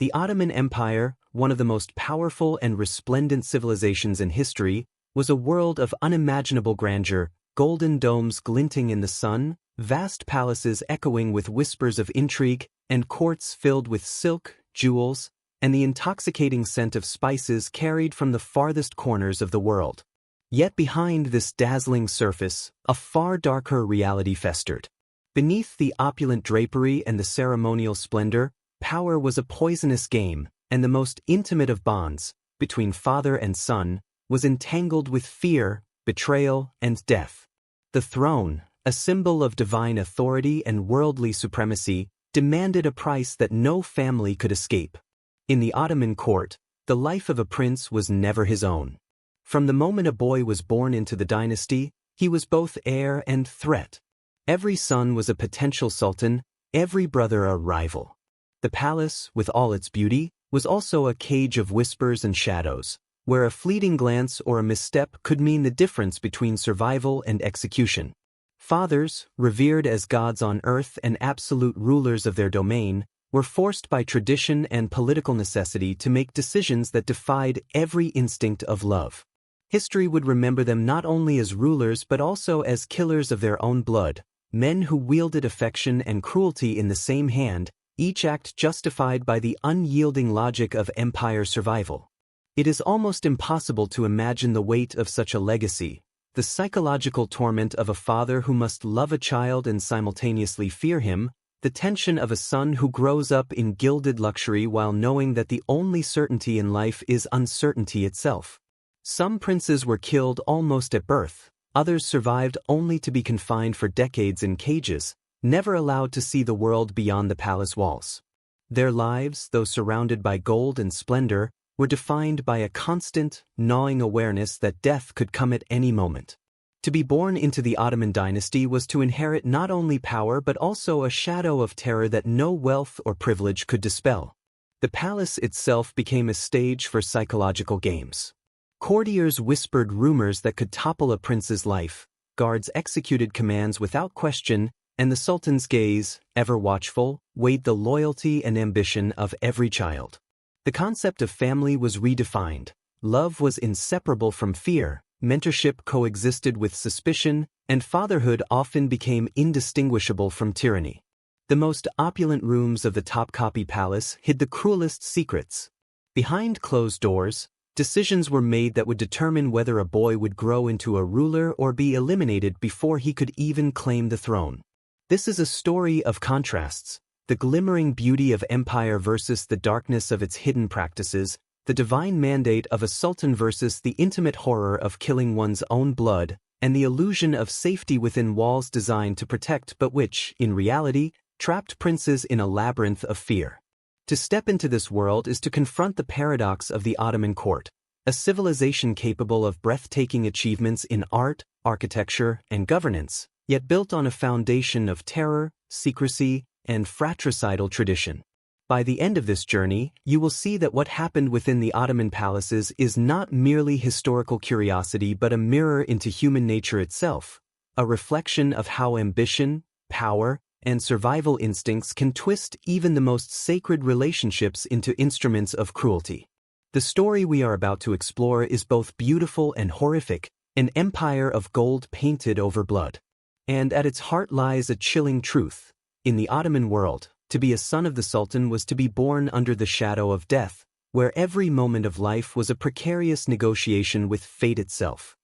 The Ottoman Empire, one of the most powerful and resplendent civilizations in history, was a world of unimaginable grandeur, golden domes glinting in the sun, vast palaces echoing with whispers of intrigue, and courts filled with silk, jewels, and the intoxicating scent of spices carried from the farthest corners of the world. Yet behind this dazzling surface, a far darker reality festered. Beneath the opulent drapery and the ceremonial splendor, power was a poisonous game, and the most intimate of bonds, between father and son, was entangled with fear, betrayal, and death. The throne, a symbol of divine authority and worldly supremacy, demanded a price that no family could escape. In the Ottoman court, the life of a prince was never his own. From the moment a boy was born into the dynasty, he was both heir and threat. Every son was a potential sultan, every brother a rival. The palace, with all its beauty, was also a cage of whispers and shadows, where a fleeting glance or a misstep could mean the difference between survival and execution. Fathers, revered as gods on earth and absolute rulers of their domain, were forced by tradition and political necessity to make decisions that defied every instinct of love. History would remember them not only as rulers but also as killers of their own blood, men who wielded affection and cruelty in the same hand, each act justified by the unyielding logic of empire survival. It is almost impossible to imagine the weight of such a legacy, the psychological torment of a father who must love a child and simultaneously fear him, the tension of a son who grows up in gilded luxury while knowing that the only certainty in life is uncertainty itself. Some princes were killed almost at birth, others survived only to be confined for decades in cages, never allowed to see the world beyond the palace walls. Their lives, though surrounded by gold and splendor, were defined by a constant, gnawing awareness that death could come at any moment. To be born into the Ottoman dynasty was to inherit not only power but also a shadow of terror that no wealth or privilege could dispel. The palace itself became a stage for psychological games. Courtiers whispered rumors that could topple a prince's life, guards executed commands without question, and the sultan's gaze, ever watchful, weighed the loyalty and ambition of every child. The concept of family was redefined. Love was inseparable from fear, mentorship coexisted with suspicion, and fatherhood often became indistinguishable from tyranny. The most opulent rooms of the Topkapi Palace hid the cruelest secrets. Behind closed doors, decisions were made that would determine whether a boy would grow into a ruler or be eliminated before he could even claim the throne. This is a story of contrasts, the glimmering beauty of empire versus the darkness of its hidden practices, the divine mandate of a sultan versus the intimate horror of killing one's own blood, and the illusion of safety within walls designed to protect but which, in reality, trapped princes in a labyrinth of fear. To step into this world is to confront the paradox of the Ottoman court, a civilization capable of breathtaking achievements in art, architecture, and governance, yet built on a foundation of terror, secrecy, and fratricidal tradition. By the end of this journey, you will see that what happened within the Ottoman palaces is not merely historical curiosity but a mirror into human nature itself, a reflection of how ambition, power, and survival instincts can twist even the most sacred relationships into instruments of cruelty. The story we are about to explore is both beautiful and horrific, an empire of gold painted over blood. And at its heart lies a chilling truth. In the Ottoman world, to be a son of the Sultan was to be born under the shadow of death, where every moment of life was a precarious negotiation with fate itself.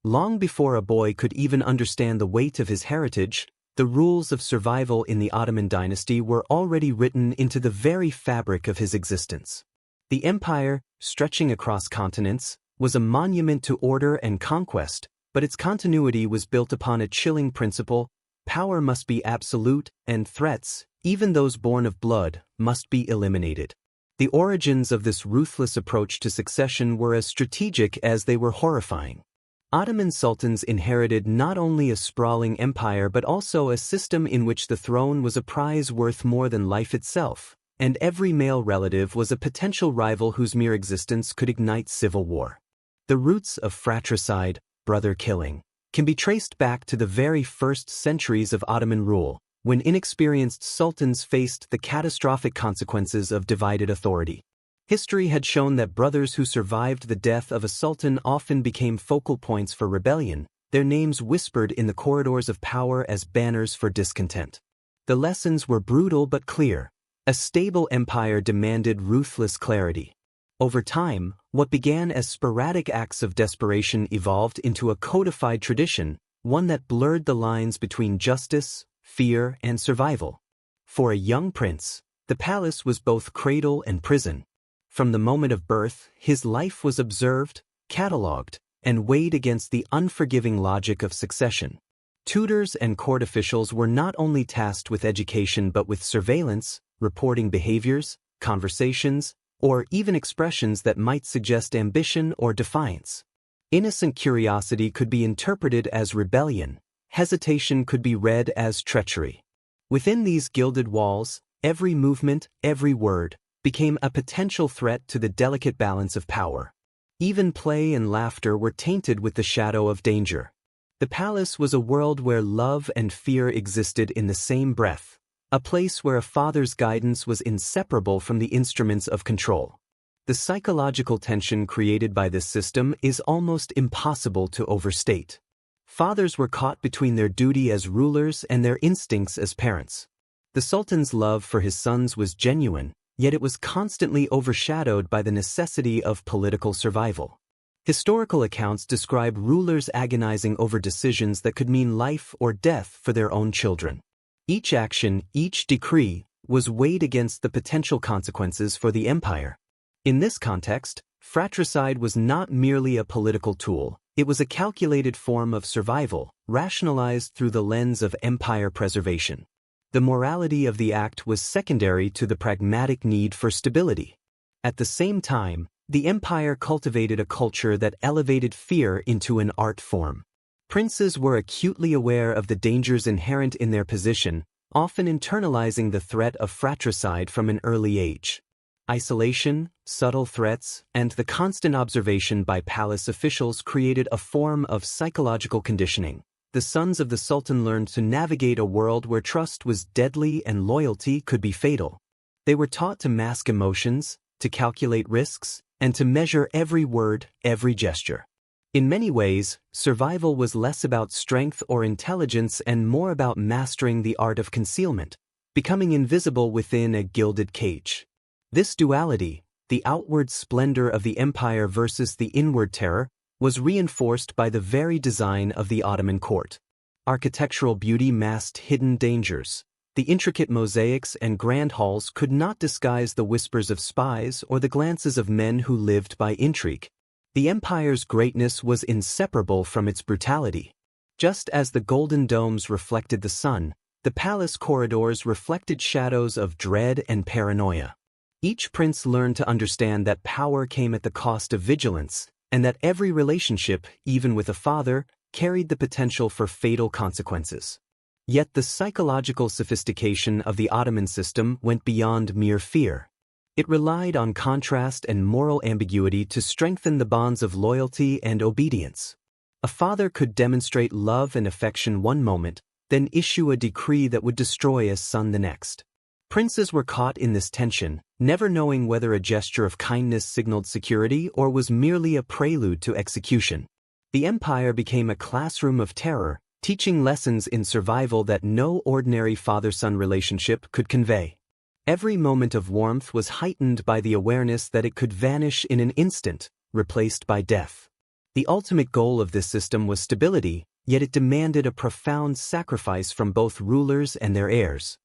Long before a boy could even understand the weight of his heritage, the rules of survival in the Ottoman dynasty were already written into the very fabric of his existence. The empire, stretching across continents, was a monument to order and conquest, but its continuity was built upon a chilling principle: power must be absolute, and threats, even those born of blood, must be eliminated. The origins of this ruthless approach to succession were as strategic as they were horrifying. Ottoman sultans inherited not only a sprawling empire but also a system in which the throne was a prize worth more than life itself, and every male relative was a potential rival whose mere existence could ignite civil war. The roots of fratricide, brother killing, can be traced back to the very first centuries of Ottoman rule, when inexperienced sultans faced the catastrophic consequences of divided authority. History had shown that brothers who survived the death of a sultan often became focal points for rebellion, their names whispered in the corridors of power as banners for discontent. The lessons were brutal but clear. A stable empire demanded ruthless clarity. Over time, what began as sporadic acts of desperation evolved into a codified tradition, one that blurred the lines between justice, fear, and survival. For a young prince, the palace was both cradle and prison. From the moment of birth, his life was observed, catalogued, and weighed against the unforgiving logic of succession. Tutors and court officials were not only tasked with education but with surveillance, reporting behaviors, conversations, or even expressions that might suggest ambition or defiance. Innocent curiosity could be interpreted as rebellion, hesitation could be read as treachery. Within these gilded walls, every movement, every word, became a potential threat to the delicate balance of power. Even play and laughter were tainted with the shadow of danger. The palace was a world where love and fear existed in the same breath, a place where a father's guidance was inseparable from the instruments of control. The psychological tension created by this system is almost impossible to overstate. Fathers were caught between their duty as rulers and their instincts as parents. The sultan's love for his sons was genuine, yet it was constantly overshadowed by the necessity of political survival. Historical accounts describe rulers agonizing over decisions that could mean life or death for their own children. Each action, each decree, was weighed against the potential consequences for the empire. In this context, fratricide was not merely a political tool, it was a calculated form of survival, rationalized through the lens of empire preservation. The morality of the act was secondary to the pragmatic need for stability. At the same time, the empire cultivated a culture that elevated fear into an art form. Princes were acutely aware of the dangers inherent in their position, often internalizing the threat of fratricide from an early age. Isolation, subtle threats, and the constant observation by palace officials created a form of psychological conditioning. The sons of the sultan learned to navigate a world where trust was deadly and loyalty could be fatal. They were taught to mask emotions, to calculate risks, and to measure every word, every gesture. In many ways, survival was less about strength or intelligence and more about mastering the art of concealment, becoming invisible within a gilded cage. This duality, the outward splendor of the empire versus the inward terror, was reinforced by the very design of the Ottoman court. Architectural beauty masked hidden dangers. The intricate mosaics and grand halls could not disguise the whispers of spies or the glances of men who lived by intrigue. The empire's greatness was inseparable from its brutality. Just as the golden domes reflected the sun, the palace corridors reflected shadows of dread and paranoia. Each prince learned to understand that power came at the cost of vigilance, and that every relationship, even with a father, carried the potential for fatal consequences. Yet the psychological sophistication of the Ottoman system went beyond mere fear. It relied on contrast and moral ambiguity to strengthen the bonds of loyalty and obedience. A father could demonstrate love and affection one moment, then issue a decree that would destroy a son the next. Princes were caught in this tension, never knowing whether a gesture of kindness signaled security or was merely a prelude to execution. The empire became a classroom of terror, teaching lessons in survival that no ordinary father-son relationship could convey. Every moment of warmth was heightened by the awareness that it could vanish in an instant, replaced by death. The ultimate goal of this system was stability, yet it demanded a profound sacrifice from both rulers and their heirs.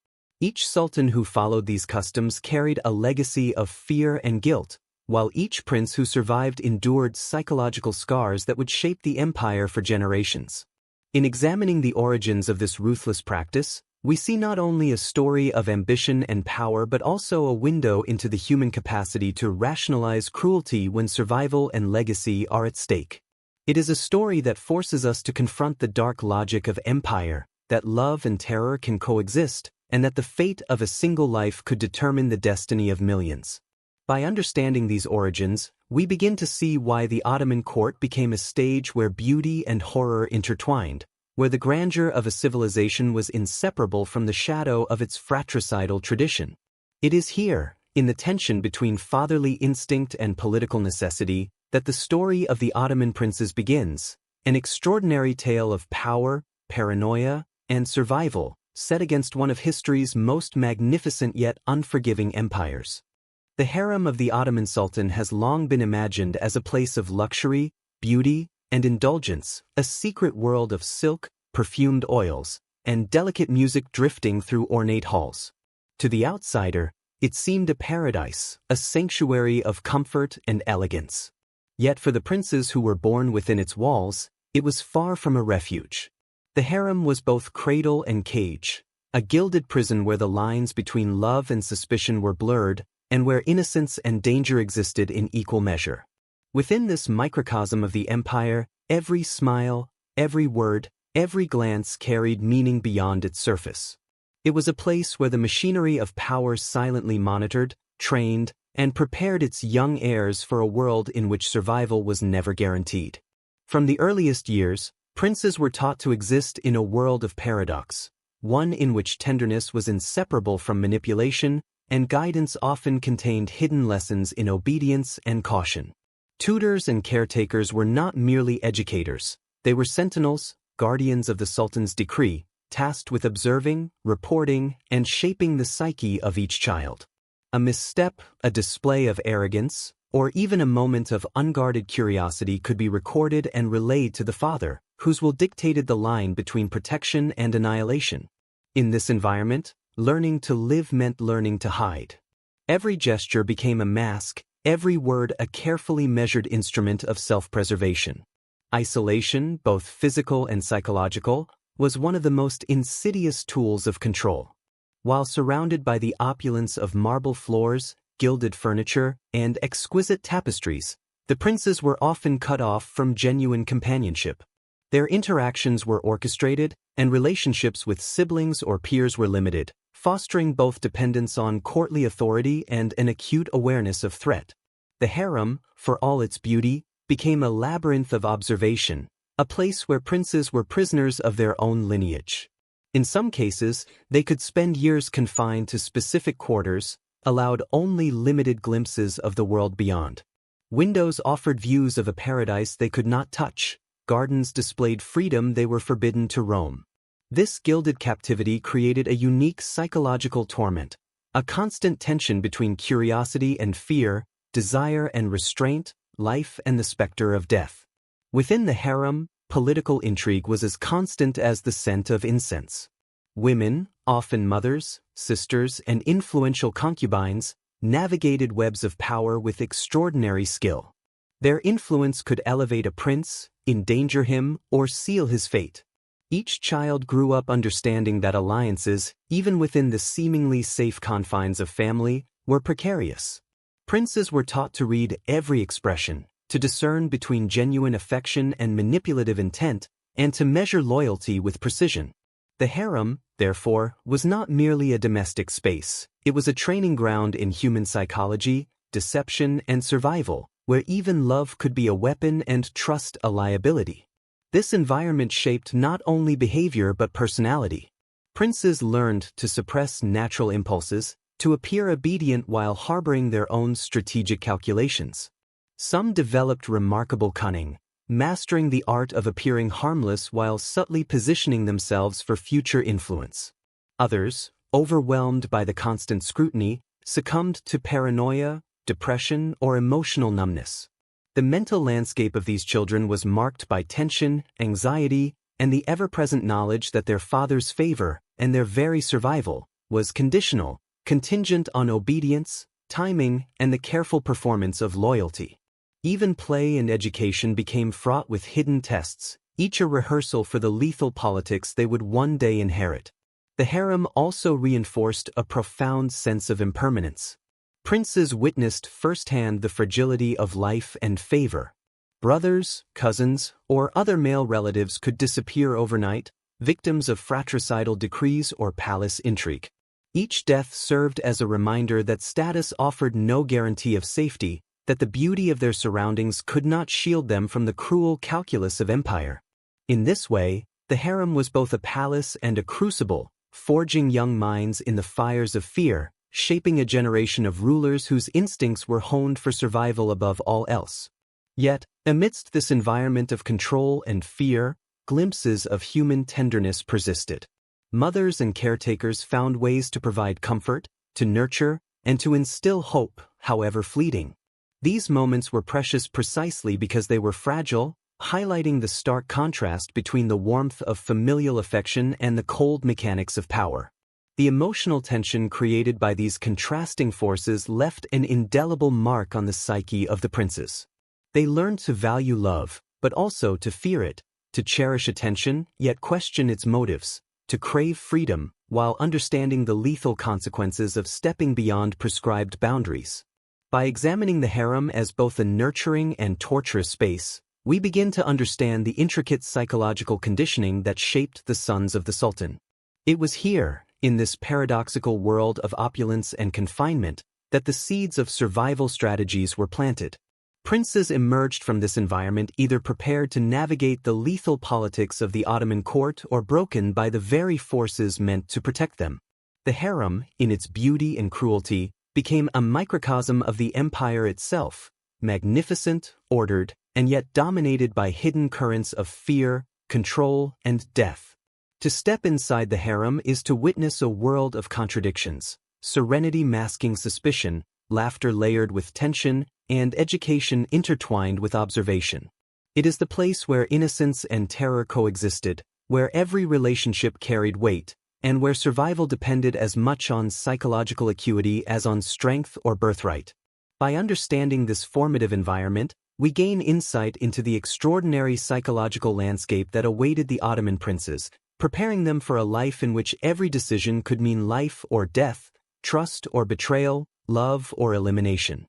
Each sultan who followed these customs carried a legacy of fear and guilt, while each prince who survived endured psychological scars that would shape the empire for generations. In examining the origins of this ruthless practice, we see not only a story of ambition and power but also a window into the human capacity to rationalize cruelty when survival and legacy are at stake. It is a story that forces us to confront the dark logic of empire, that love and terror can coexist, and that the fate of a single life could determine the destiny of millions. By understanding these origins, we begin to see why the Ottoman court became a stage where beauty and horror intertwined, where the grandeur of a civilization was inseparable from the shadow of its fratricidal tradition. It is here, in the tension between fatherly instinct and political necessity, that the story of the Ottoman princes begins, an extraordinary tale of power, paranoia, and survival, set against one of history's most magnificent yet unforgiving empires. The harem of the Ottoman Sultan has long been imagined as a place of luxury, beauty, and indulgence, a secret world of silk, perfumed oils, and delicate music drifting through ornate halls. To the outsider, it seemed a paradise, a sanctuary of comfort and elegance. Yet for the princes who were born within its walls, it was far from a refuge. The harem was both cradle and cage, a gilded prison where the lines between love and suspicion were blurred, and where innocence and danger existed in equal measure. Within this microcosm of the empire, every smile, every word, every glance carried meaning beyond its surface. It was a place where the machinery of power silently monitored, trained, and prepared its young heirs for a world in which survival was never guaranteed. From the earliest years, princes were taught to exist in a world of paradox, one in which tenderness was inseparable from manipulation, and guidance often contained hidden lessons in obedience and caution. Tutors and caretakers were not merely educators, they were sentinels, guardians of the Sultan's decree, tasked with observing, reporting, and shaping the psyche of each child. A misstep, a display of arrogance, or even a moment of unguarded curiosity could be recorded and relayed to the father, whose will dictated the line between protection and annihilation. In this environment, learning to live meant learning to hide. Every gesture became a mask, every word a carefully measured instrument of self-preservation. Isolation, both physical and psychological, was one of the most insidious tools of control. While surrounded by the opulence of marble floors, gilded furniture, and exquisite tapestries, the princes were often cut off from genuine companionship. Their interactions were orchestrated, and relationships with siblings or peers were limited, fostering both dependence on courtly authority and an acute awareness of threat. The harem, for all its beauty, became a labyrinth of observation, a place where princes were prisoners of their own lineage. In some cases, they could spend years confined to specific quarters, allowed only limited glimpses of the world beyond. Windows offered views of a paradise they could not touch, gardens displayed freedom they were forbidden to roam. This gilded captivity created a unique psychological torment, a constant tension between curiosity and fear, desire and restraint, life and the specter of death. Within the harem, political intrigue was as constant as the scent of incense. Women, often mothers, sisters, and influential concubines, navigated webs of power with extraordinary skill. Their influence could elevate a prince, endanger him, or seal his fate. Each child grew up understanding that alliances, even within the seemingly safe confines of family, were precarious. Princes were taught to read every expression, to discern between genuine affection and manipulative intent, and to measure loyalty with precision. The harem, therefore, was not merely a domestic space, it was a training ground in human psychology, deception, and survival, where even love could be a weapon and trust a liability. This environment shaped not only behavior but personality. Princes learned to suppress natural impulses, to appear obedient while harboring their own strategic calculations. Some developed remarkable cunning, mastering the art of appearing harmless while subtly positioning themselves for future influence. Others, overwhelmed by the constant scrutiny, succumbed to paranoia, depression, or emotional numbness. The mental landscape of these children was marked by tension, anxiety, and the ever-present knowledge that their father's favor, and their very survival, was conditional, contingent on obedience, timing, and the careful performance of loyalty. Even play and education became fraught with hidden tests, each a rehearsal for the lethal politics they would one day inherit. The harem also reinforced a profound sense of impermanence. Princes witnessed firsthand the fragility of life and favor. Brothers, cousins, or other male relatives could disappear overnight, victims of fratricidal decrees or palace intrigue. Each death served as a reminder that status offered no guarantee of safety, that the beauty of their surroundings could not shield them from the cruel calculus of empire. In this way, The harem was both a palace and a crucible, forging young minds in the fires of fear, shaping a generation of rulers whose instincts were honed for survival above all else. Yet, amidst this environment of control and fear, glimpses of human tenderness persisted. Mothers and caretakers found ways to provide comfort, to nurture, and to instill hope, however fleeting. These moments were precious precisely because they were fragile, highlighting the stark contrast between the warmth of familial affection and the cold mechanics of power. The emotional tension created by these contrasting forces left an indelible mark on the psyche of the princes. They learned to value love, but also to fear it, to cherish attention, yet question its motives, to crave freedom, while understanding the lethal consequences of stepping beyond prescribed boundaries. By examining the harem as both a nurturing and torturous space, we begin to understand the intricate psychological conditioning that shaped the sons of the Sultan. It was here, in this paradoxical world of opulence and confinement, that the seeds of survival strategies were planted. Princes emerged from this environment either prepared to navigate the lethal politics of the Ottoman court or broken by the very forces meant to protect them. The harem, in its beauty and cruelty, became a microcosm of the empire itself, magnificent, ordered, and yet dominated by hidden currents of fear, control, and death. To step inside the harem is to witness a world of contradictions, serenity masking suspicion, laughter layered with tension, and education intertwined with observation. It is the place where innocence and terror coexisted, where every relationship carried weight, and where survival depended as much on psychological acuity as on strength or birthright. By understanding this formative environment, we gain insight into the extraordinary psychological landscape that awaited the Ottoman princes, preparing them for a life in which every decision could mean life or death, trust or betrayal, love or elimination.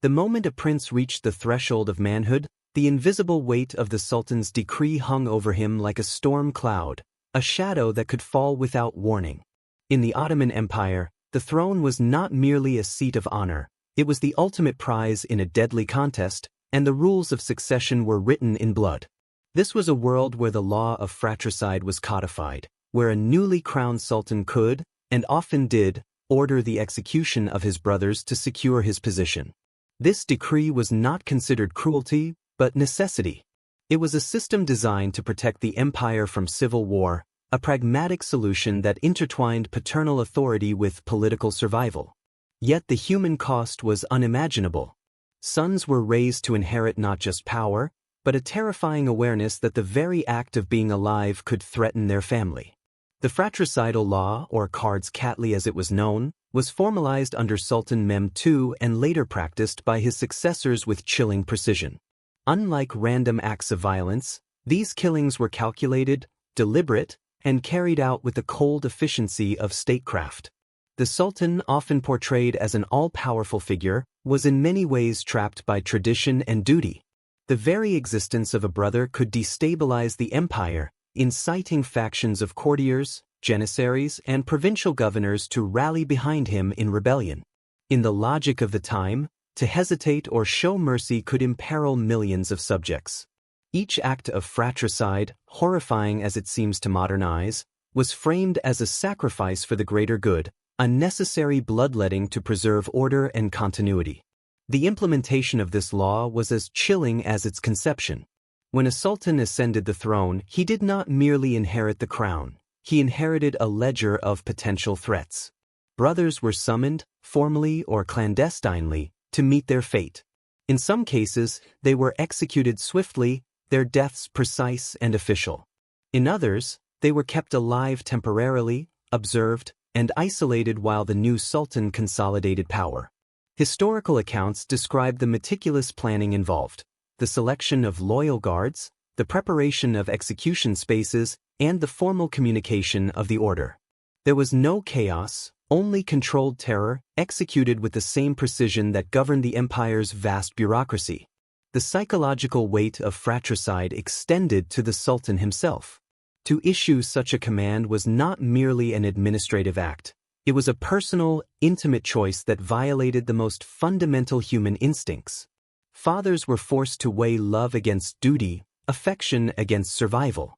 The moment a prince reached the threshold of manhood, the invisible weight of the Sultan's decree hung over him like a storm cloud, a shadow that could fall without warning. In the Ottoman Empire, the throne was not merely a seat of honor, it was the ultimate prize in a deadly contest, and the rules of succession were written in blood. This was a world where the law of fratricide was codified, where a newly crowned sultan could, and often did, order the execution of his brothers to secure his position. This decree was not considered cruelty, but necessity. It was a system designed to protect the empire from civil war, a pragmatic solution that intertwined paternal authority with political survival. Yet the human cost was unimaginable. Sons were raised to inherit not just power, but a terrifying awareness that the very act of being alive could threaten their family. The fratricidal law, or Cards Catly as it was known, was formalized under Sultan Mehmed II and later practiced by his successors with chilling precision. Unlike random acts of violence, these killings were calculated, deliberate, and carried out with the cold efficiency of statecraft. The Sultan, often portrayed as an all-powerful figure, was in many ways trapped by tradition and duty. The very existence of a brother could destabilize the empire, inciting factions of courtiers, janissaries, and provincial governors to rally behind him in rebellion. In the logic of the time, to hesitate or show mercy could imperil millions of subjects. Each act of fratricide, horrifying as it seems to modern eyes, was framed as a sacrifice for the greater good, a necessary bloodletting to preserve order and continuity. The implementation of this law was as chilling as its conception. When a sultan ascended the throne, he did not merely inherit the crown, he inherited a ledger of potential threats. Brothers were summoned, formally or clandestinely, to meet their fate. In some cases, they were executed swiftly, their deaths precise and official. In others, they were kept alive temporarily, observed, and isolated while the new sultan consolidated power. Historical accounts describe the meticulous planning involved, the selection of loyal guards, the preparation of execution spaces, and the formal communication of the order. There was no chaos, only controlled terror, executed with the same precision that governed the empire's vast bureaucracy. The psychological weight of fratricide extended to the sultan himself. To issue such a command was not merely an administrative act. It was a personal, intimate choice that violated the most fundamental human instincts. Fathers were forced to weigh love against duty, affection against survival.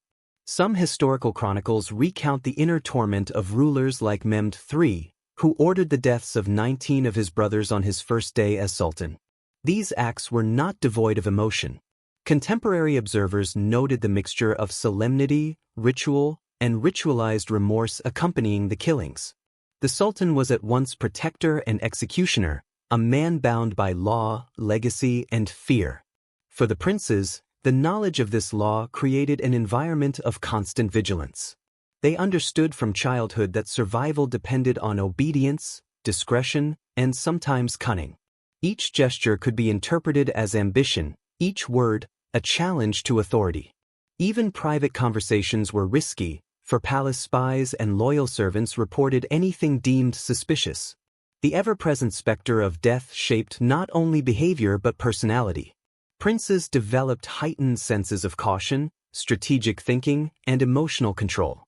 Some historical chronicles recount the inner torment of rulers like Mehmed III, who ordered the deaths of 19 of his brothers on his first day as sultan. These acts were not devoid of emotion. Contemporary observers noted the mixture of solemnity, ritual, and ritualized remorse accompanying the killings. The sultan was at once protector and executioner, a man bound by law, legacy, and fear. For the princes, the knowledge of this law created an environment of constant vigilance. They understood from childhood that survival depended on obedience, discretion, and sometimes cunning. Each gesture could be interpreted as ambition, each word, a challenge to authority. Even private conversations were risky, for palace spies and loyal servants reported anything deemed suspicious. The ever-present specter of death shaped not only behavior but personality. Princes developed heightened senses of caution, strategic thinking, and emotional control.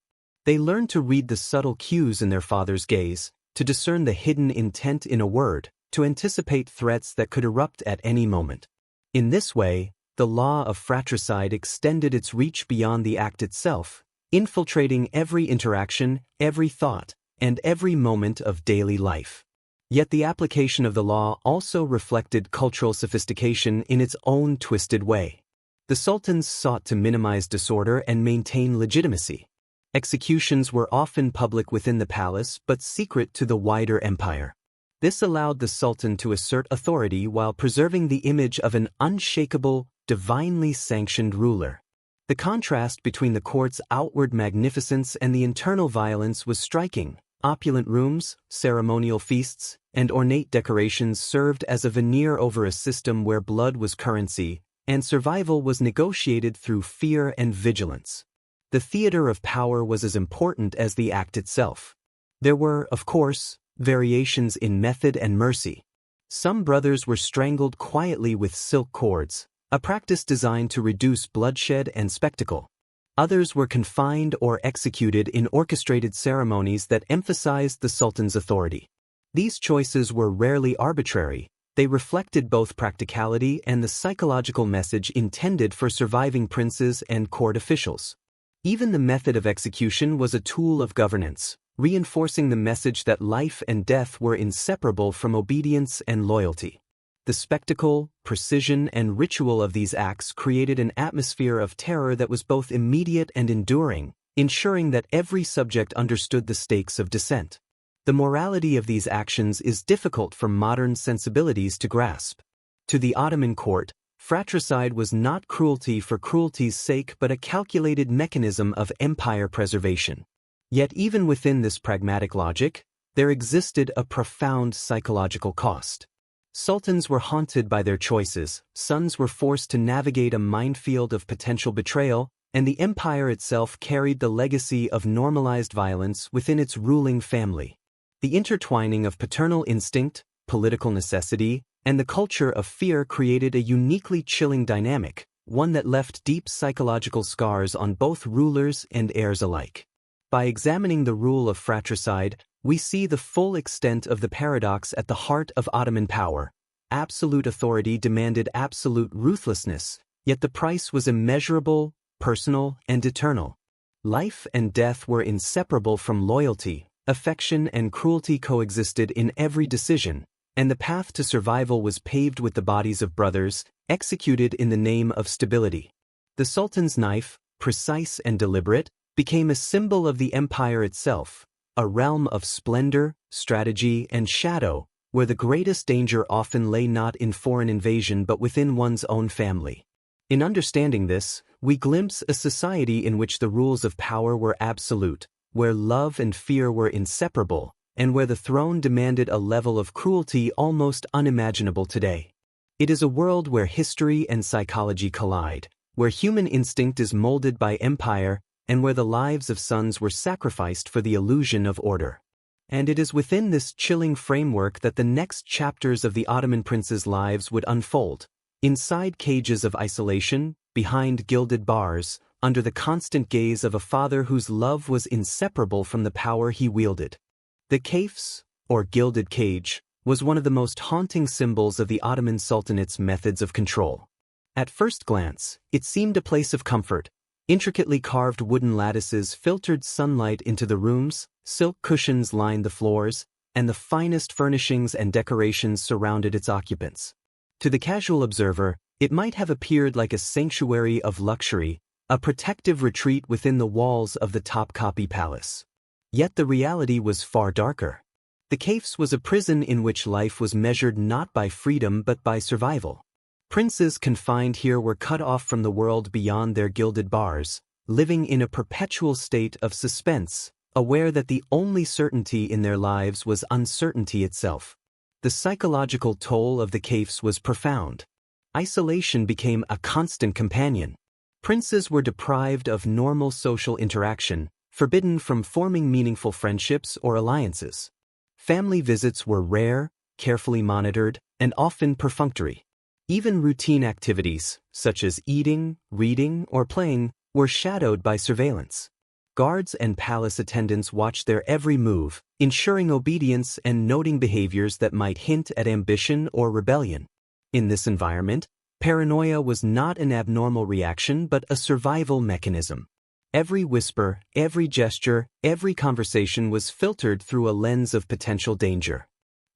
They learned to read the subtle cues in their father's gaze, to discern the hidden intent in a word, to anticipate threats that could erupt at any moment. In this way, the law of fratricide extended its reach beyond the act itself, infiltrating every interaction, every thought, and every moment of daily life. Yet the application of the law also reflected cultural sophistication in its own twisted way. The sultans sought to minimize disorder and maintain legitimacy. Executions were often public within the palace but secret to the wider empire. This allowed the sultan to assert authority while preserving the image of an unshakable, divinely sanctioned ruler. The contrast between the court's outward magnificence and the internal violence was striking. Opulent rooms, ceremonial feasts, and ornate decorations served as a veneer over a system where blood was currency, and survival was negotiated through fear and vigilance. The theater of power was as important as the act itself. There were, of course, variations in method and mercy. Some brothers were strangled quietly with silk cords, a practice designed to reduce bloodshed and spectacle. Others were confined or executed in orchestrated ceremonies that emphasized the sultan's authority. These choices were rarely arbitrary. They reflected both practicality and the psychological message intended for surviving princes and court officials. Even the method of execution was a tool of governance, reinforcing the message that life and death were inseparable from obedience and loyalty. The spectacle, precision, and ritual of these acts created an atmosphere of terror that was both immediate and enduring, ensuring that every subject understood the stakes of dissent. The morality of these actions is difficult for modern sensibilities to grasp. To the Ottoman court, fratricide was not cruelty for cruelty's sake but a calculated mechanism of empire preservation. Yet even within this pragmatic logic, there existed a profound psychological cost. Sultans were haunted by their choices, sons were forced to navigate a minefield of potential betrayal, and the empire itself carried the legacy of normalized violence within its ruling family. The intertwining of paternal instinct, political necessity, and the culture of fear created a uniquely chilling dynamic, one that left deep psychological scars on both rulers and heirs alike. By examining the rule of fratricide, we see the full extent of the paradox at the heart of Ottoman power. Absolute authority demanded absolute ruthlessness, yet the price was immeasurable, personal, and eternal. Life and death were inseparable from loyalty, affection and cruelty coexisted in every decision, and the path to survival was paved with the bodies of brothers, executed in the name of stability. The sultan's knife, precise and deliberate, became a symbol of the empire itself, a realm of splendor, strategy, and shadow, where the greatest danger often lay not in foreign invasion but within one's own family. In understanding this, we glimpse a society in which the rules of power were absolute, where love and fear were inseparable, and where the throne demanded a level of cruelty almost unimaginable today. It is a world where history and psychology collide, where human instinct is molded by empire, and where the lives of sons were sacrificed for the illusion of order. And it is within this chilling framework that the next chapters of the Ottoman princes' lives would unfold. Inside cages of isolation, behind gilded bars, under the constant gaze of a father whose love was inseparable from the power he wielded. The kafes, or gilded cage, was one of the most haunting symbols of the Ottoman Sultanate's methods of control. At first glance, it seemed a place of comfort, Intricately carved wooden lattices filtered sunlight into the rooms, silk cushions lined the floors, and the finest furnishings and decorations surrounded its occupants. To the casual observer, it might have appeared like a sanctuary of luxury, a protective retreat within the walls of the Topkapi Palace. Yet the reality was far darker. The Kafes was a prison in which life was measured not by freedom but by survival. Princes confined here were cut off from the world beyond their gilded bars, living in a perpetual state of suspense, aware that the only certainty in their lives was uncertainty itself. The psychological toll of the Kafes was profound. Isolation became a constant companion. Princes were deprived of normal social interaction, forbidden from forming meaningful friendships or alliances. Family visits were rare, carefully monitored, and often perfunctory. Even routine activities, such as eating, reading, or playing, were shadowed by surveillance. Guards and palace attendants watched their every move, ensuring obedience and noting behaviors that might hint at ambition or rebellion. In this environment, paranoia was not an abnormal reaction but a survival mechanism. Every whisper, every gesture, every conversation was filtered through a lens of potential danger.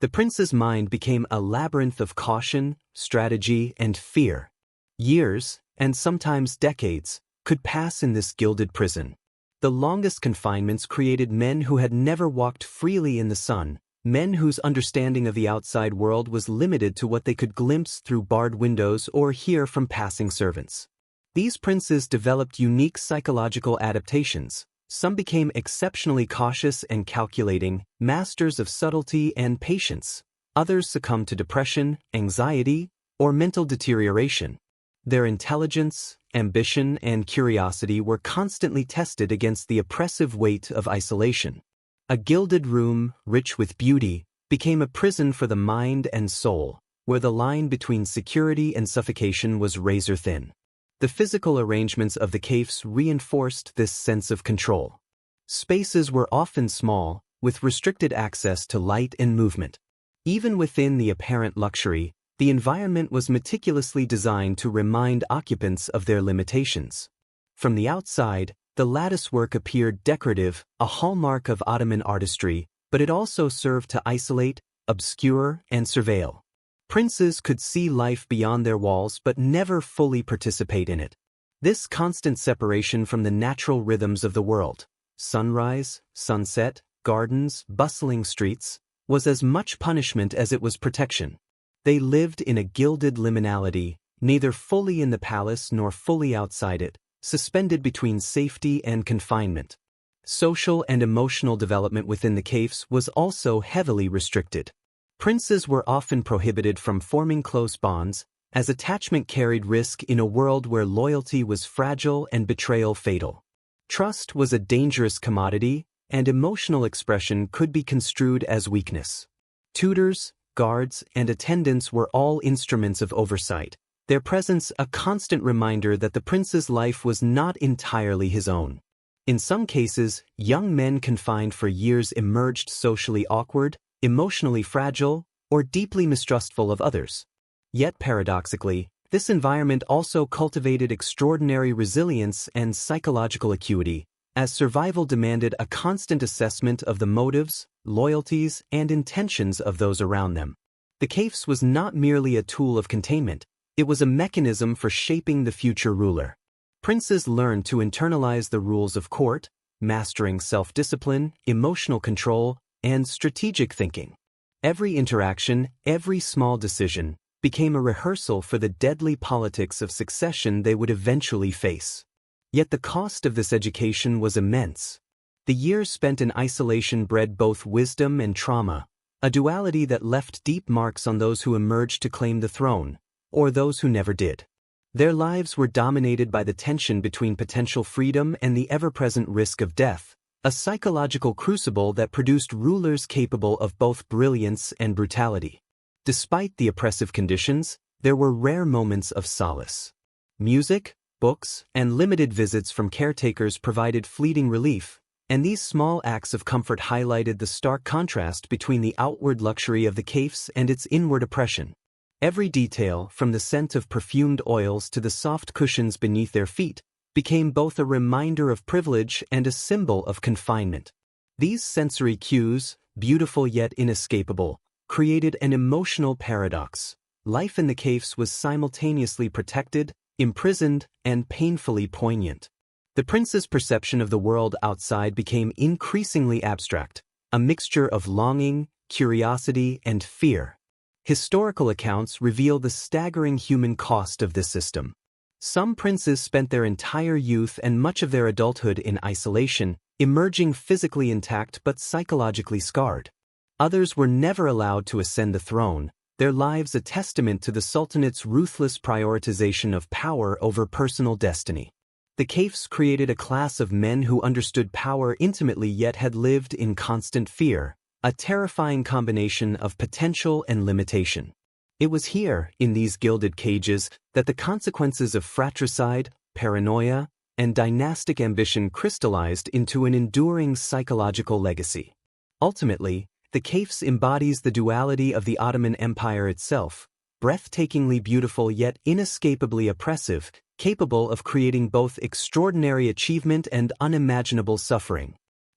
The prince's mind became a labyrinth of caution, strategy, and fear. Years, and sometimes decades, could pass in this gilded prison. The longest confinements created men who had never walked freely in the sun, men whose understanding of the outside world was limited to what they could glimpse through barred windows or hear from passing servants. These princes developed unique psychological adaptations. Some became exceptionally cautious and calculating, masters of subtlety and patience. Others succumbed to depression, anxiety, or mental deterioration. Their intelligence, ambition, and curiosity were constantly tested against the oppressive weight of isolation. A gilded room, rich with beauty, became a prison for the mind and soul, where the line between security and suffocation was razor-thin. The physical arrangements of the Kafes reinforced this sense of control. Spaces were often small, with restricted access to light and movement. Even within the apparent luxury, the environment was meticulously designed to remind occupants of their limitations. From the outside, the latticework appeared decorative, a hallmark of Ottoman artistry, but it also served to isolate, obscure, and surveil. Princes could see life beyond their walls but never fully participate in it. This constant separation from the natural rhythms of the world, sunrise, sunset, gardens, bustling streets, was as much punishment as it was protection. They lived in a gilded liminality, neither fully in the palace nor fully outside it, suspended between safety and confinement. Social and emotional development within the Kafes was also heavily restricted. Princes were often prohibited from forming close bonds, as attachment carried risk in a world where loyalty was fragile and betrayal fatal. Trust was a dangerous commodity, and emotional expression could be construed as weakness. Tutors, guards, and attendants were all instruments of oversight, their presence a constant reminder that the prince's life was not entirely his own. In some cases, young men confined for years emerged socially awkward, emotionally fragile, or deeply mistrustful of others. Yet paradoxically, this environment also cultivated extraordinary resilience and psychological acuity, as survival demanded a constant assessment of the motives, loyalties, and intentions of those around them. The Kafes was not merely a tool of containment, it was a mechanism for shaping the future ruler. Princes learned to internalize the rules of court, mastering self-discipline, emotional control, and strategic thinking. Every interaction, every small decision, became a rehearsal for the deadly politics of succession they would eventually face. Yet the cost of this education was immense. The years spent in isolation bred both wisdom and trauma, a duality that left deep marks on those who emerged to claim the throne, or those who never did. Their lives were dominated by the tension between potential freedom and the ever-present risk of death, a psychological crucible that produced rulers capable of both brilliance and brutality. Despite the oppressive conditions, there were rare moments of solace. Music, books, and limited visits from caretakers provided fleeting relief, and these small acts of comfort highlighted the stark contrast between the outward luxury of the Kafes and its inward oppression. Every detail, from the scent of perfumed oils to the soft cushions beneath their feet, became both a reminder of privilege and a symbol of confinement. These sensory cues, beautiful yet inescapable, created an emotional paradox. Life in the caves was simultaneously protected, imprisoned, and painfully poignant. The prince's perception of the world outside became increasingly abstract, a mixture of longing, curiosity, and fear. Historical accounts reveal the staggering human cost of this system. Some princes spent their entire youth and much of their adulthood in isolation, emerging physically intact but psychologically scarred. Others were never allowed to ascend the throne, their lives a testament to the Sultanate's ruthless prioritization of power over personal destiny. The Kaifs created a class of men who understood power intimately yet had lived in constant fear, a terrifying combination of potential and limitation. It was here, in these gilded cages, that the consequences of fratricide, paranoia, and dynastic ambition crystallized into an enduring psychological legacy. Ultimately, the Kaifs embodies the duality of the Ottoman Empire itself, breathtakingly beautiful yet inescapably oppressive, capable of creating both extraordinary achievement and unimaginable suffering.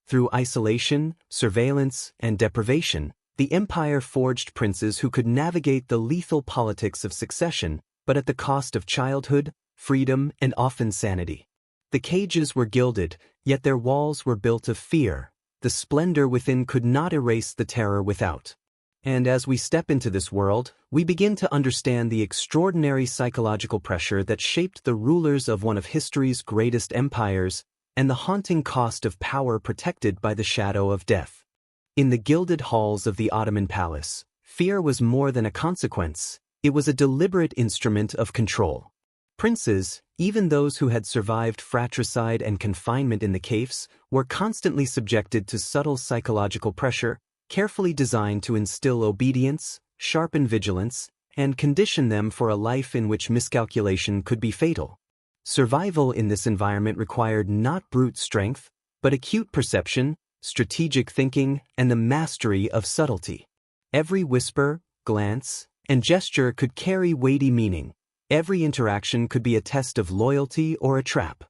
Through isolation, surveillance, and deprivation, the empire forged princes who could navigate the lethal politics of succession, but at the cost of childhood, freedom, and often sanity. The cages were gilded, yet their walls were built of fear. The splendor within could not erase the terror without. And as we step into this world, we begin to understand the extraordinary psychological pressure that shaped the rulers of one of history's greatest empires, and the haunting cost of power protected by the shadow of death. In the gilded halls of the Ottoman palace, fear was more than a consequence, it was a deliberate instrument of control. Princes, even those who had survived fratricide and confinement in the caves, were constantly subjected to subtle psychological pressure, carefully designed to instill obedience, sharpen vigilance, and condition them for a life in which miscalculation could be fatal. Survival in this environment required not brute strength, but acute perception, strategic thinking, and the mastery of subtlety. Every whisper, glance, and gesture could carry weighty meaning. Every interaction could be a test of loyalty or a trap.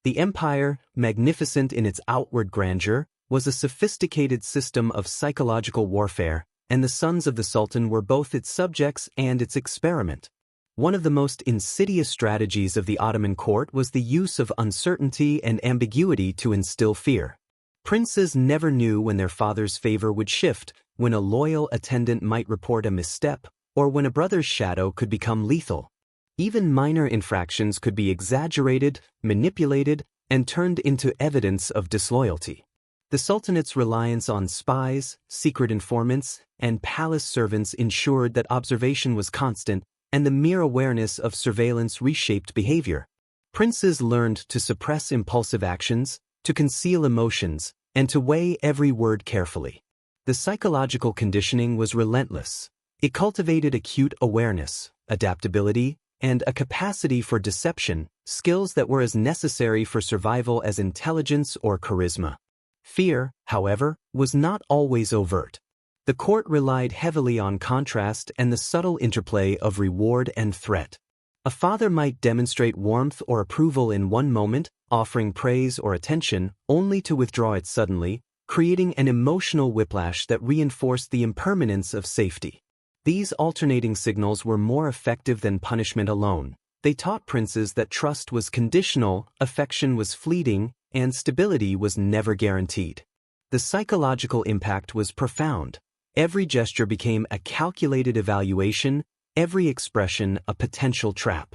The empire, magnificent in its outward grandeur, was a sophisticated system of psychological warfare, and the sons of the Sultan were both its subjects and its experiment. One of the most insidious strategies of the Ottoman court was the use of uncertainty and ambiguity to instill fear. Princes never knew when their father's favor would shift, when a loyal attendant might report a misstep, or when a brother's shadow could become lethal. Even minor infractions could be exaggerated, manipulated, and turned into evidence of disloyalty. The Sultanate's reliance on spies, secret informants, and palace servants ensured that observation was constant, and the mere awareness of surveillance reshaped behavior. Princes learned to suppress impulsive actions, to conceal emotions, and to weigh every word carefully. The psychological conditioning was relentless. It cultivated acute awareness, adaptability, and a capacity for deception, skills that were as necessary for survival as intelligence or charisma. Fear, however, was not always overt. The court relied heavily on contrast and the subtle interplay of reward and threat. A father might demonstrate warmth or approval in one moment, offering praise or attention, only to withdraw it suddenly, creating an emotional whiplash that reinforced the impermanence of safety. These alternating signals were more effective than punishment alone. They taught princes that trust was conditional, affection was fleeting, and stability was never guaranteed. The psychological impact was profound. Every gesture became a calculated evaluation, every expression a potential trap.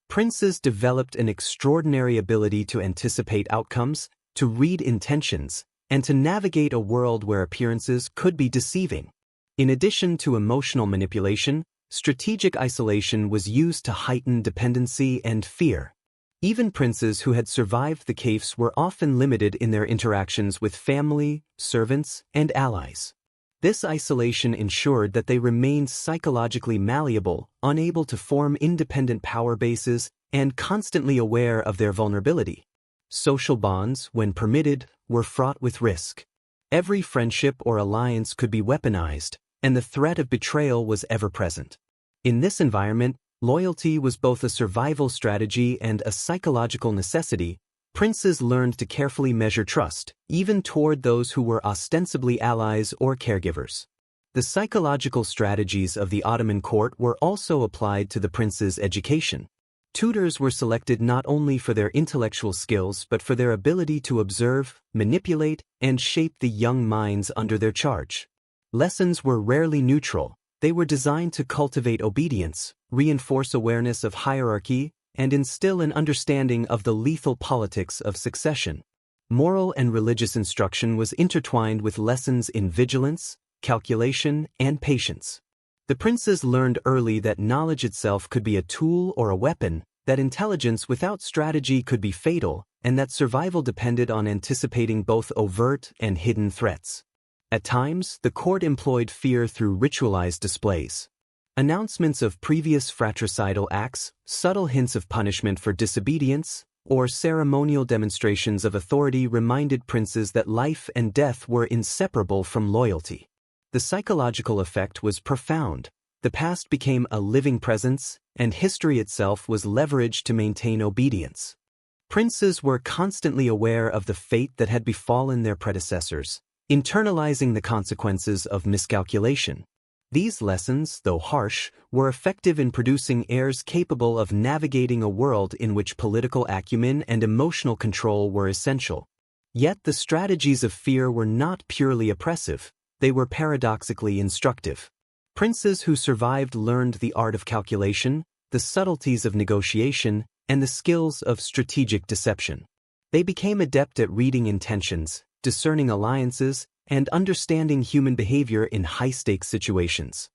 Princes developed an extraordinary ability to anticipate outcomes, to read intentions, and to navigate a world where appearances could be deceiving. In addition to emotional manipulation, strategic isolation was used to heighten dependency and fear. Even princes who had survived the caves were often limited in their interactions with family, servants, and allies. This isolation ensured that they remained psychologically malleable, unable to form independent power bases, and constantly aware of their vulnerability. Social bonds, when permitted, were fraught with risk. Every friendship or alliance could be weaponized, and the threat of betrayal was ever present. In this environment, Loyalty was both a survival strategy and a psychological necessity. Princes learned to carefully measure trust, even toward those who were ostensibly allies or caregivers. The psychological strategies of the Ottoman court were also applied to the prince's education. Tutors were selected not only for their intellectual skills but for their ability to observe, manipulate, and shape the young minds under their charge. Lessons were rarely neutral. They were designed to cultivate obedience, reinforce awareness of hierarchy, and instill an understanding of the lethal politics of succession. Moral and religious instruction was intertwined with lessons in vigilance, calculation, and patience. The princes learned early that knowledge itself could be a tool or a weapon, that intelligence without strategy could be fatal, and that survival depended on anticipating both overt and hidden threats. At times, the court employed fear through ritualized displays. Announcements of previous fratricidal acts, subtle hints of punishment for disobedience, or ceremonial demonstrations of authority reminded princes that life and death were inseparable from loyalty. The psychological effect was profound. The past became a living presence, and history itself was leveraged to maintain obedience. Princes were constantly aware of the fate that had befallen their predecessors, internalizing the consequences of miscalculation. These lessons, though harsh, were effective in producing heirs capable of navigating a world in which political acumen and emotional control were essential. Yet the strategies of fear were not purely oppressive. They were paradoxically instructive. Princes who survived learned the art of calculation, the subtleties of negotiation, and the skills of strategic deception. They became adept at reading intentions, discerning alliances, and understanding human behavior in high-stakes situations.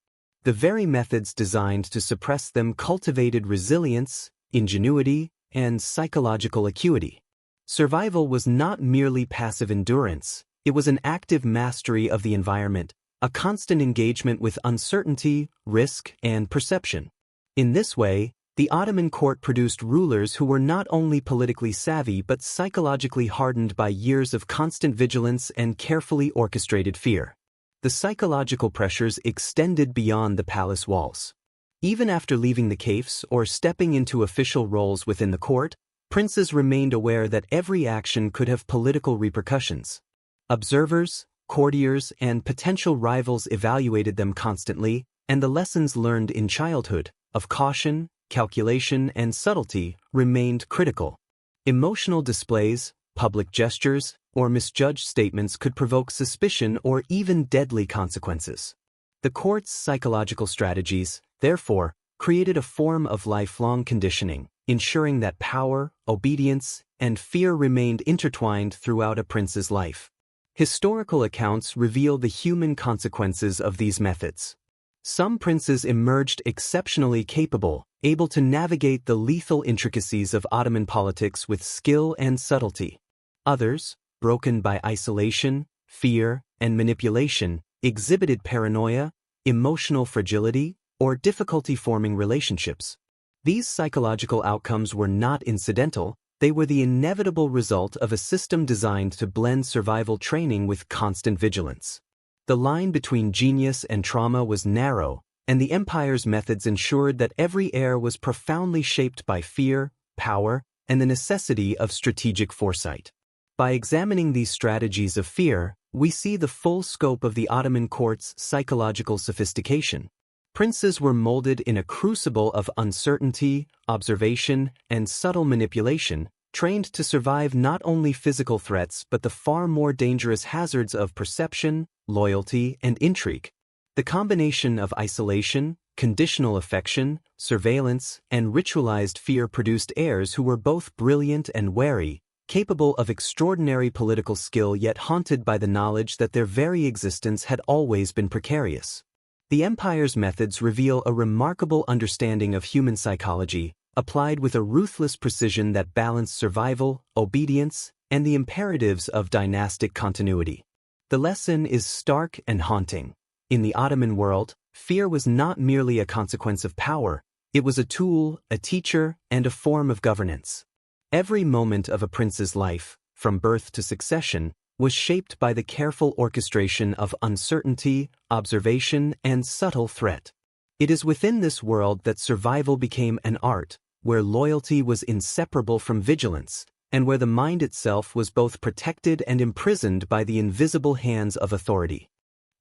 The very methods designed to suppress them cultivated resilience, ingenuity, and psychological acuity. Survival was not merely passive endurance. It was an active mastery of the environment, a constant engagement with uncertainty, risk, and perception. In this way, the Ottoman court produced rulers who were not only politically savvy but psychologically hardened by years of constant vigilance and carefully orchestrated fear. The psychological pressures extended beyond the palace walls. Even after leaving the cafes or stepping into official roles within the court, princes remained aware that every action could have political repercussions. Observers, courtiers, and potential rivals evaluated them constantly, and the lessons learned in childhood, of caution, calculation, and subtlety, remained critical. Emotional displays, public gestures, or misjudged statements could provoke suspicion or even deadly consequences. The court's psychological strategies, therefore, created a form of lifelong conditioning, ensuring that power, obedience, and fear remained intertwined throughout a prince's life. Historical accounts reveal the human consequences of these methods. Some princes emerged exceptionally capable, able to navigate the lethal intricacies of Ottoman politics with skill and subtlety. Others, broken by isolation, fear, and manipulation, exhibited paranoia, emotional fragility, or difficulty forming relationships. These psychological outcomes were not incidental. They were the inevitable result of a system designed to blend survival training with constant vigilance. The line between genius and trauma was narrow, and the empire's methods ensured that every heir was profoundly shaped by fear, power, and the necessity of strategic foresight. By examining these strategies of fear, we see the full scope of the Ottoman court's psychological sophistication. Princes were molded in a crucible of uncertainty, observation, and subtle manipulation, trained to survive not only physical threats but the far more dangerous hazards of perception, loyalty, and intrigue. The combination of isolation, conditional affection, surveillance, and ritualized fear produced heirs who were both brilliant and wary, capable of extraordinary political skill yet haunted by the knowledge that their very existence had always been precarious. The empire's methods reveal a remarkable understanding of human psychology, applied with a ruthless precision that balanced survival, obedience, and the imperatives of dynastic continuity. The lesson is stark and haunting. In the Ottoman world, fear was not merely a consequence of power, it was a tool, a teacher, and a form of governance. Every moment of a prince's life, from birth to succession, was shaped by the careful orchestration of uncertainty, observation, and subtle threat. It is within this world that survival became an art, where loyalty was inseparable from vigilance, and where the mind itself was both protected and imprisoned by the invisible hands of authority.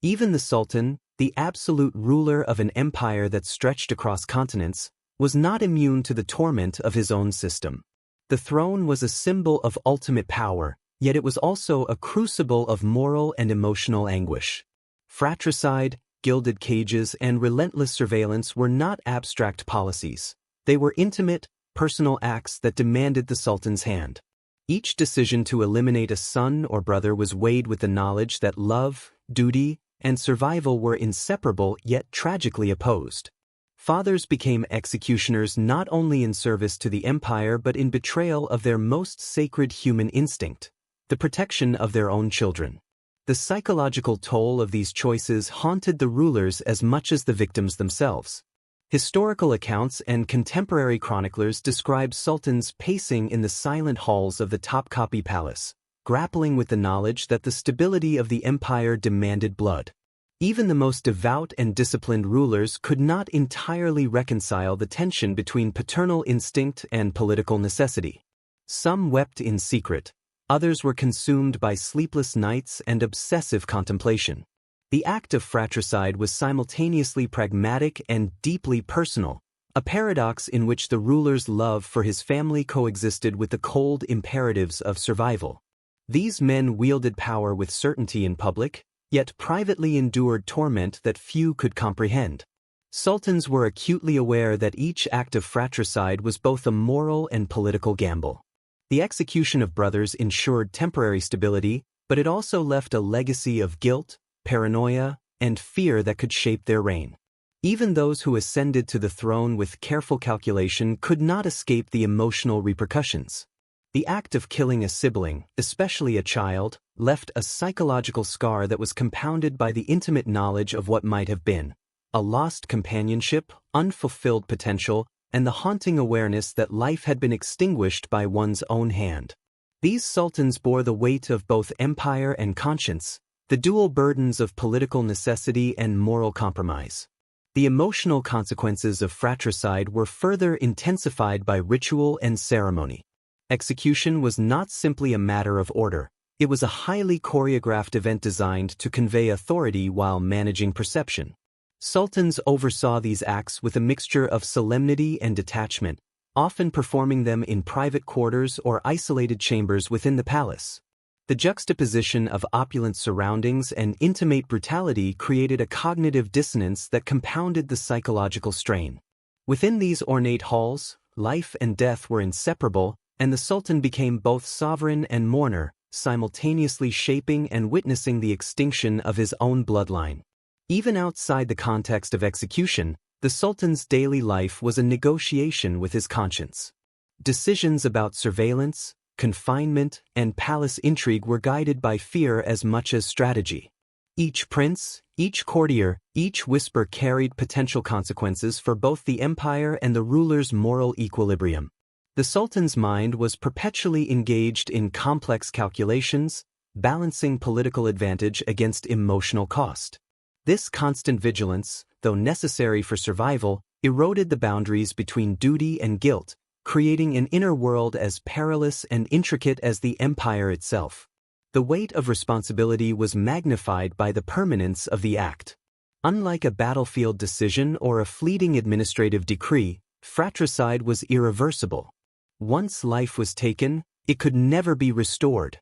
Even the Sultan, the absolute ruler of an empire that stretched across continents, was not immune to the torment of his own system. The throne was a symbol of ultimate power, yet it was also a crucible of moral and emotional anguish. Fratricide, gilded cages, and relentless surveillance were not abstract policies. They were intimate, personal acts that demanded the Sultan's hand. Each decision to eliminate a son or brother was weighed with the knowledge that love, duty, and survival were inseparable yet tragically opposed. Fathers became executioners not only in service to the empire but in betrayal of their most sacred human instinct, the protection of their own children. The psychological toll of these choices haunted the rulers as much as the victims themselves. Historical accounts and contemporary chroniclers describe sultans pacing in the silent halls of the Topkapi Palace, grappling with the knowledge that the stability of the empire demanded blood. Even the most devout and disciplined rulers could not entirely reconcile the tension between paternal instinct and political necessity. Some wept in secret, others were consumed by sleepless nights and obsessive contemplation. The act of fratricide was simultaneously pragmatic and deeply personal, a paradox in which the ruler's love for his family coexisted with the cold imperatives of survival. These men wielded power with certainty in public, yet privately endured torment that few could comprehend. Sultans were acutely aware that each act of fratricide was both a moral and political gamble. The execution of brothers ensured temporary stability, but it also left a legacy of guilt, paranoia, and fear that could shape their reign. Even those who ascended to the throne with careful calculation could not escape the emotional repercussions. The act of killing a sibling, especially a child, left a psychological scar that was compounded by the intimate knowledge of what might have been, a lost companionship, unfulfilled potential, and the haunting awareness that life had been extinguished by one's own hand. These sultans bore the weight of both empire and conscience, the dual burdens of political necessity and moral compromise. The emotional consequences of fratricide were further intensified by ritual and ceremony. Execution was not simply a matter of order, it was a highly choreographed event designed to convey authority while managing perception. Sultans oversaw these acts with a mixture of solemnity and detachment, often performing them in private quarters or isolated chambers within the palace. The juxtaposition of opulent surroundings and intimate brutality created a cognitive dissonance that compounded the psychological strain. Within these ornate halls, life and death were inseparable, and the Sultan became both sovereign and mourner, simultaneously shaping and witnessing the extinction of his own bloodline. Even outside the context of execution, the Sultan's daily life was a negotiation with his conscience. Decisions about surveillance, confinement, and palace intrigue were guided by fear as much as strategy. Each prince, each courtier, each whisper carried potential consequences for both the empire and the ruler's moral equilibrium. The Sultan's mind was perpetually engaged in complex calculations, balancing political advantage against emotional cost. This constant vigilance, though necessary for survival, eroded the boundaries between duty and guilt, creating an inner world as perilous and intricate as the empire itself. The weight of responsibility was magnified by the permanence of the act. Unlike a battlefield decision or a fleeting administrative decree, fratricide was irreversible. Once life was taken, it could never be restored.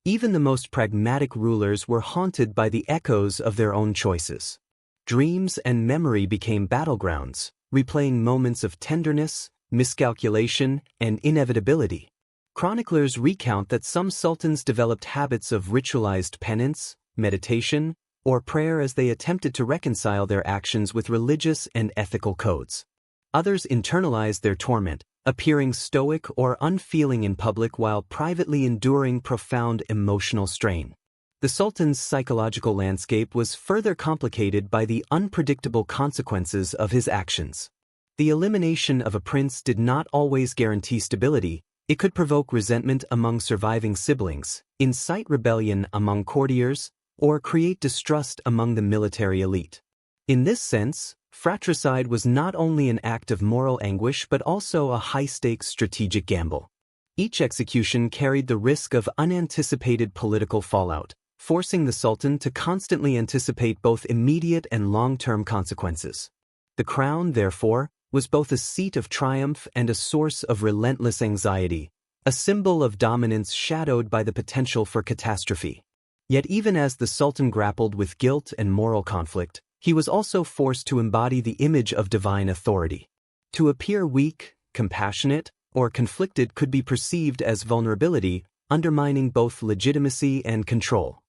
Even the most pragmatic rulers were haunted by the echoes of their own choices. Dreams and memory became battlegrounds, replaying moments of tenderness, miscalculation, and inevitability. Chroniclers recount that some sultans developed habits of ritualized penance, meditation, or prayer as they attempted to reconcile their actions with religious and ethical codes. Others internalized their torment, appearing stoic or unfeeling in public while privately enduring profound emotional strain. The Sultan's psychological landscape was further complicated by the unpredictable consequences of his actions. The elimination of a prince did not always guarantee stability. It could provoke resentment among surviving siblings, incite rebellion among courtiers, or create distrust among the military elite. In this sense, Fratricide was not only an act of moral anguish but also a high-stakes strategic gamble. Each execution carried the risk of unanticipated political fallout, forcing the Sultan to constantly anticipate both immediate and long-term consequences. The crown, therefore, was both a seat of triumph and a source of relentless anxiety, a symbol of dominance shadowed by the potential for catastrophe. Yet even as the Sultan grappled with guilt and moral conflict, he was also forced to embody the image of divine authority. To appear weak, compassionate, or conflicted could be perceived as vulnerability, undermining both legitimacy and control.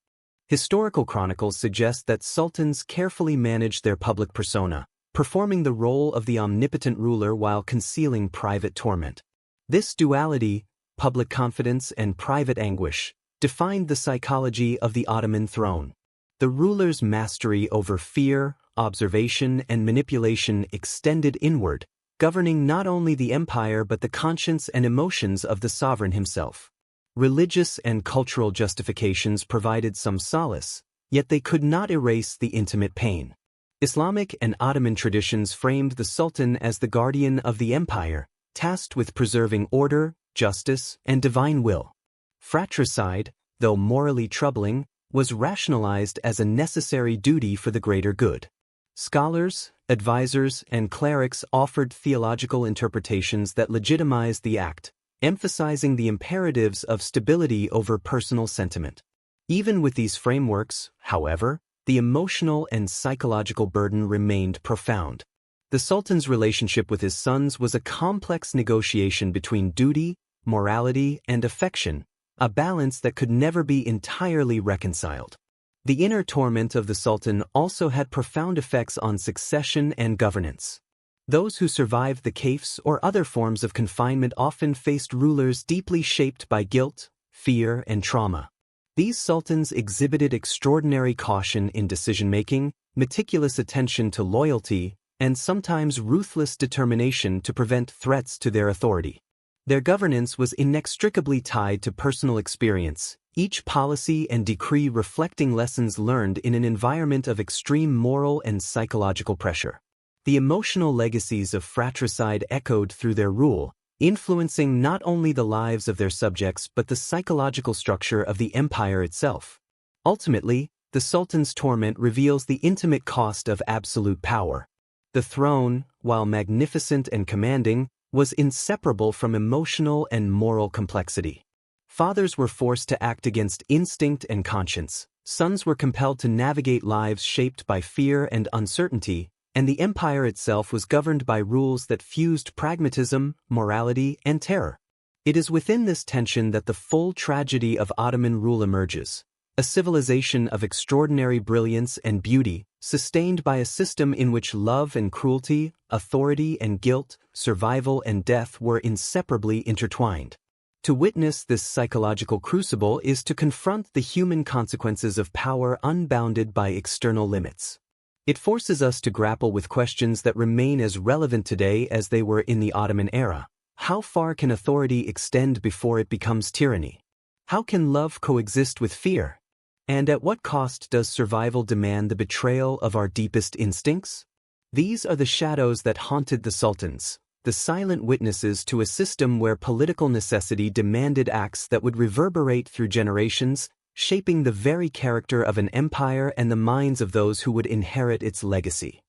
Historical chronicles suggest that sultans carefully managed their public persona, performing the role of the omnipotent ruler while concealing private torment. This duality, public confidence and private anguish, defined the psychology of the Ottoman throne. The ruler's mastery over fear, observation, and manipulation extended inward, governing not only the empire but the conscience and emotions of the sovereign himself. Religious and cultural justifications provided some solace, yet they could not erase the intimate pain. Islamic and Ottoman traditions framed the Sultan as the guardian of the empire, tasked with preserving order, justice, and divine will. Fratricide, though morally troubling, was rationalized as a necessary duty for the greater good. Scholars, advisors, and clerics offered theological interpretations that legitimized the act, emphasizing the imperatives of stability over personal sentiment. Even with these frameworks, however, the emotional and psychological burden remained profound. The Sultan's relationship with his sons was a complex negotiation between duty, morality, and affection, a balance that could never be entirely reconciled. The inner torment of the Sultan also had profound effects on succession and governance. Those who survived the caliphs or other forms of confinement often faced rulers deeply shaped by guilt, fear, and trauma. These sultans exhibited extraordinary caution in decision-making, meticulous attention to loyalty, and sometimes ruthless determination to prevent threats to their authority. Their governance was inextricably tied to personal experience, each policy and decree reflecting lessons learned in an environment of extreme moral and psychological pressure. The emotional legacies of fratricide echoed through their rule, influencing not only the lives of their subjects but the psychological structure of the empire itself. Ultimately, the Sultan's torment reveals the intimate cost of absolute power. The throne, while magnificent and commanding, was inseparable from emotional and moral complexity. Fathers were forced to act against instinct and conscience, sons were compelled to navigate lives shaped by fear and uncertainty, and the empire itself was governed by rules that fused pragmatism, morality, and terror. It is within this tension that the full tragedy of Ottoman rule emerges, a civilization of extraordinary brilliance and beauty, sustained by a system in which love and cruelty, authority and guilt, survival and death were inseparably intertwined. To witness this psychological crucible is to confront the human consequences of power unbounded by external limits. It forces us to grapple with questions that remain as relevant today as they were in the Ottoman era. How far can authority extend before it becomes tyranny? How can love coexist with fear? And at what cost does survival demand the betrayal of our deepest instincts? These are the shadows that haunted the sultans, the silent witnesses to a system where political necessity demanded acts that would reverberate through generations, shaping the very character of an empire and the minds of those who would inherit its legacy.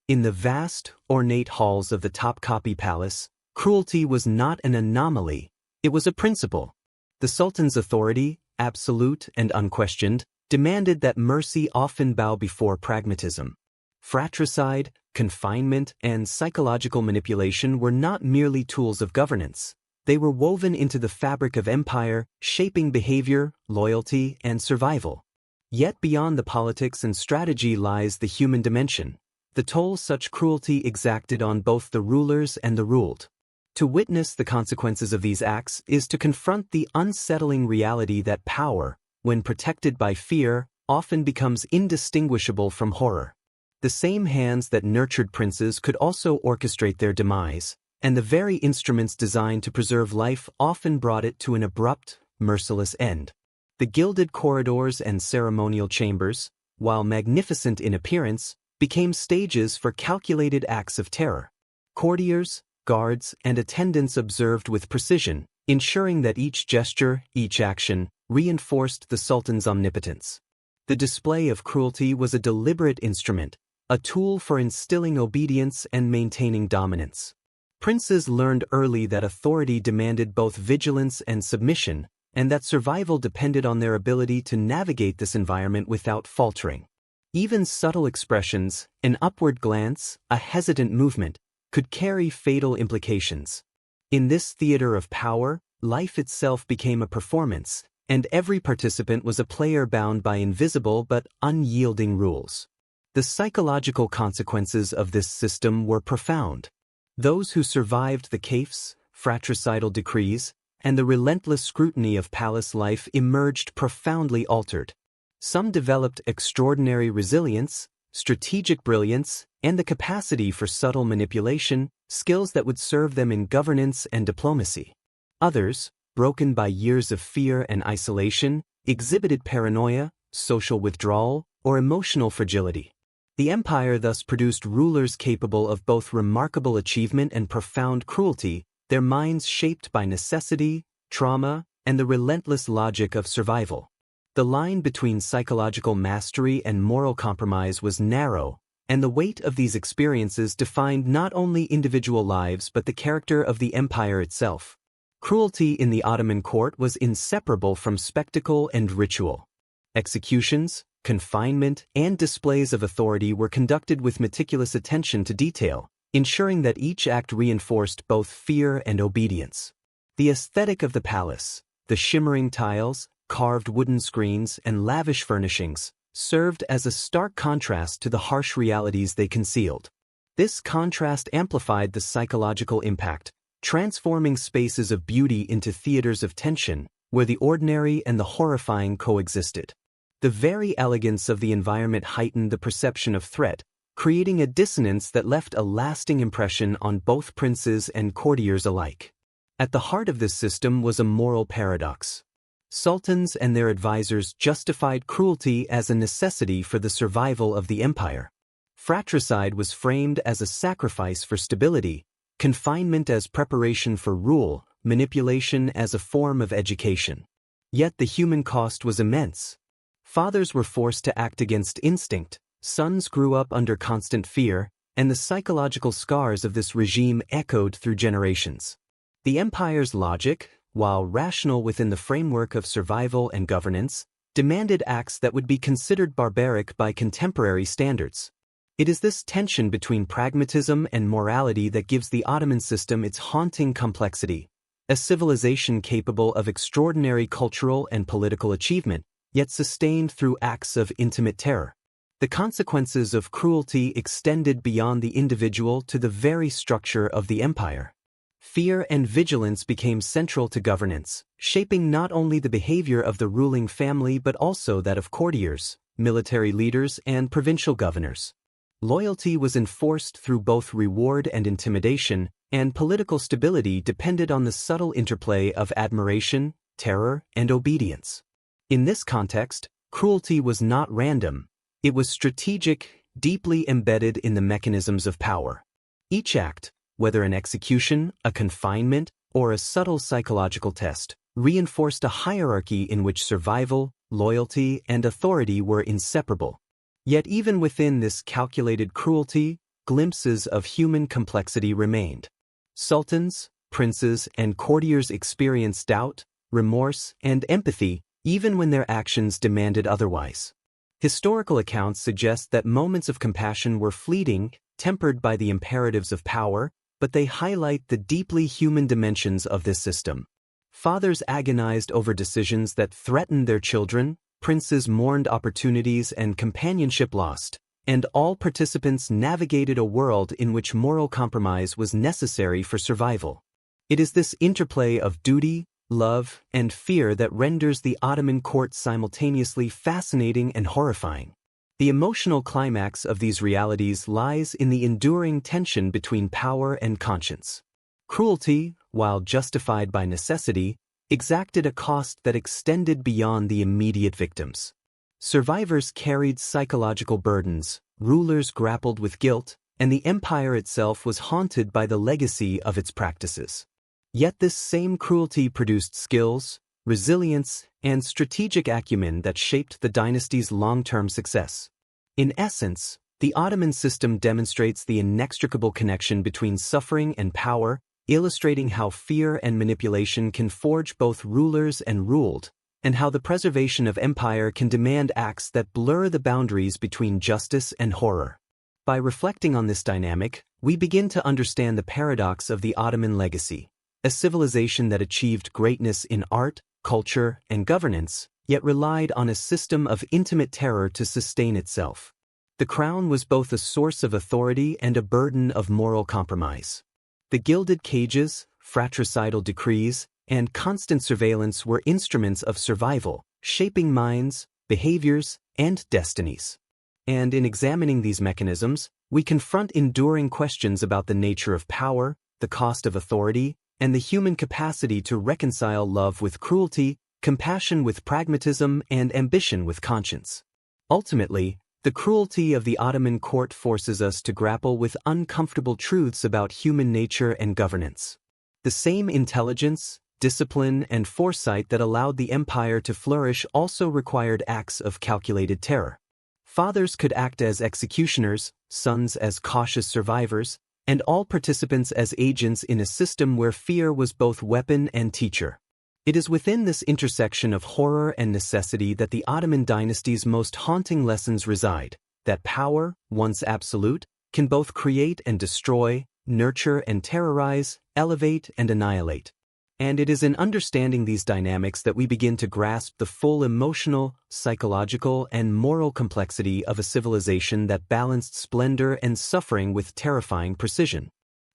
In the vast, ornate halls of the Topkapi Palace, cruelty was not an anomaly, it was a principle. The Sultan's authority, absolute and unquestioned, demanded that mercy often bow before pragmatism. Fratricide, confinement, and psychological manipulation were not merely tools of governance. They were woven into the fabric of empire, shaping behavior, loyalty, and survival. Yet beyond the politics and strategy lies the human dimension, the toll such cruelty exacted on both the rulers and the ruled. To witness the consequences of these acts is to confront the unsettling reality that power, when protected by fear, often becomes indistinguishable from horror. The same hands that nurtured princes could also orchestrate their demise, and the very instruments designed to preserve life often brought it to an abrupt, merciless end. The gilded corridors and ceremonial chambers, while magnificent in appearance, became stages for calculated acts of terror. Courtiers, guards, and attendants observed with precision, ensuring that each gesture, each action, reinforced the sultan's omnipotence. The display of cruelty was a deliberate instrument, a tool for instilling obedience and maintaining dominance. Princes learned early that authority demanded both vigilance and submission, and that survival depended on their ability to navigate this environment without faltering. Even subtle expressions, an upward glance, a hesitant movement, could carry fatal implications. In this theater of power, life itself became a performance, and every participant was a player bound by invisible but unyielding rules. The psychological consequences of this system were profound. Those who survived the kafes, fratricidal decrees, and the relentless scrutiny of palace life emerged profoundly altered. Some developed extraordinary resilience, strategic brilliance, and the capacity for subtle manipulation, skills that would serve them in governance and diplomacy. Others, broken by years of fear and isolation, exhibited paranoia, social withdrawal, or emotional fragility. The empire thus produced rulers capable of both remarkable achievement and profound cruelty, their minds shaped by necessity, trauma, and the relentless logic of survival. The line between psychological mastery and moral compromise was narrow, and the weight of these experiences defined not only individual lives but the character of the empire itself. Cruelty in the Ottoman court was inseparable from spectacle and ritual. Executions, confinement, and displays of authority were conducted with meticulous attention to detail, ensuring that each act reinforced both fear and obedience. The aesthetic of the palace, the shimmering tiles, carved wooden screens, and lavish furnishings, served as a stark contrast to the harsh realities they concealed. This contrast amplified the psychological impact, transforming spaces of beauty into theaters of tension, where the ordinary and the horrifying coexisted. The very elegance of the environment heightened the perception of threat, creating a dissonance that left a lasting impression on both princes and courtiers alike. At the heart of this system was a moral paradox. Sultans and their advisors justified cruelty as a necessity for the survival of the empire. Fratricide was framed as a sacrifice for stability, confinement as preparation for rule, manipulation as a form of education. Yet the human cost was immense. Fathers were forced to act against instinct, sons grew up under constant fear, and the psychological scars of this regime echoed through generations. The empire's logic, while rational within the framework of survival and governance, demanded acts that would be considered barbaric by contemporary standards. It is this tension between pragmatism and morality that gives the Ottoman system its haunting complexity, a civilization capable of extraordinary cultural and political achievement, yet sustained through acts of intimate terror. The consequences of cruelty extended beyond the individual to the very structure of the empire. Fear and vigilance became central to governance, shaping not only the behavior of the ruling family but also that of courtiers, military leaders, and provincial governors. Loyalty was enforced through both reward and intimidation, and political stability depended on the subtle interplay of admiration, terror, and obedience. In this context, cruelty was not random. It was strategic, deeply embedded in the mechanisms of power. Each act, whether an execution, a confinement, or a subtle psychological test, reinforced a hierarchy in which survival, loyalty, and authority were inseparable. Yet even within this calculated cruelty, glimpses of human complexity remained. Sultans, princes, and courtiers experienced doubt, remorse, and empathy, even when their actions demanded otherwise. Historical accounts suggest that moments of compassion were fleeting, tempered by the imperatives of power, but they highlight the deeply human dimensions of this system. Fathers agonized over decisions that threatened their children, princes mourned opportunities and companionship lost, and all participants navigated a world in which moral compromise was necessary for survival. It is this interplay of duty, love, and fear that renders the Ottoman court simultaneously fascinating and horrifying. The emotional climax of these realities lies in the enduring tension between power and conscience. Cruelty, while justified by necessity, exacted a cost that extended beyond the immediate victims. Survivors carried psychological burdens, rulers grappled with guilt, and the empire itself was haunted by the legacy of its practices. Yet this same cruelty produced skills, resilience, and strategic acumen that shaped the dynasty's long-term success. In essence, the Ottoman system demonstrates the inextricable connection between suffering and power, illustrating how fear and manipulation can forge both rulers and ruled, and how the preservation of empire can demand acts that blur the boundaries between justice and horror. By reflecting on this dynamic, we begin to understand the paradox of the Ottoman legacy, a civilization that achieved greatness in art, culture, and governance, yet relied on a system of intimate terror to sustain itself. The crown was both a source of authority and a burden of moral compromise. The gilded cages, fratricidal decrees, and constant surveillance were instruments of survival, shaping minds, behaviors, and destinies. And in examining these mechanisms, we confront enduring questions about the nature of power, the cost of authority, and the human capacity to reconcile love with cruelty, compassion with pragmatism, and ambition with conscience. Ultimately, the cruelty of the Ottoman court forces us to grapple with uncomfortable truths about human nature and governance. The same intelligence, discipline, and foresight that allowed the empire to flourish also required acts of calculated terror. Fathers could act as executioners, sons as cautious survivors, and all participants as agents in a system where fear was both weapon and teacher. It is within this intersection of horror and necessity that the Ottoman dynasty's most haunting lessons reside, that power, once absolute, can both create and destroy, nurture and terrorize, elevate and annihilate. And it is in understanding these dynamics that we begin to grasp the full emotional, psychological, and moral complexity of a civilization that balanced splendor and suffering with terrifying precision.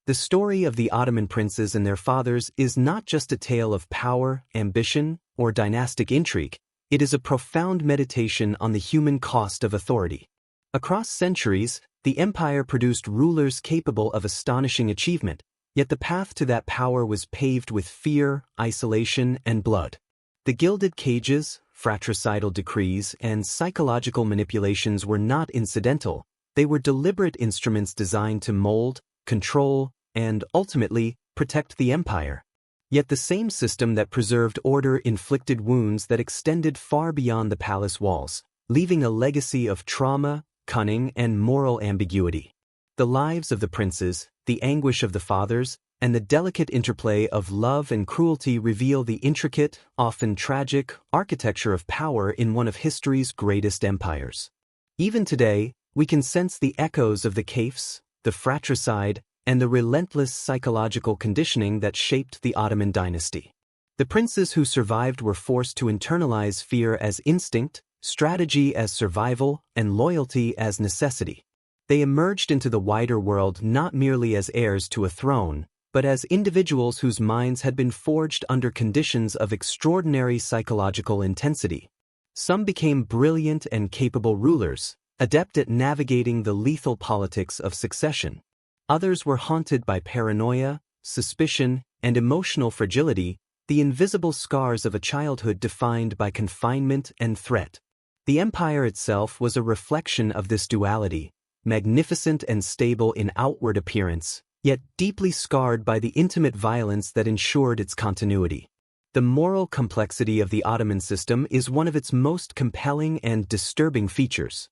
The story of the Ottoman princes and their fathers is not just a tale of power, ambition, or dynastic intrigue, it is a profound meditation on the human cost of authority. Across centuries, the empire produced rulers capable of astonishing achievement, yet the path to that power was paved with fear, isolation, and blood. The gilded cages, fratricidal decrees, and psychological manipulations were not incidental, they were deliberate instruments designed to mold, control, and, ultimately, protect the empire. Yet the same system that preserved order inflicted wounds that extended far beyond the palace walls, leaving a legacy of trauma, cunning, and moral ambiguity. The lives of the princes, the anguish of the fathers, and the delicate interplay of love and cruelty reveal the intricate, often tragic, architecture of power in one of history's greatest empires. Even today, we can sense the echoes of the caifs, the fratricide, and the relentless psychological conditioning that shaped the Ottoman dynasty. The princes who survived were forced to internalize fear as instinct, strategy as survival, and loyalty as necessity. They emerged into the wider world not merely as heirs to a throne, but as individuals whose minds had been forged under conditions of extraordinary psychological intensity. Some became brilliant and capable rulers, adept at navigating the lethal politics of succession. Others were haunted by paranoia, suspicion, and emotional fragility, the invisible scars of a childhood defined by confinement and threat. The empire itself was a reflection of this duality, magnificent and stable in outward appearance, yet deeply scarred by the intimate violence that ensured its continuity. The moral complexity of the Ottoman system is one of its most compelling and disturbing features.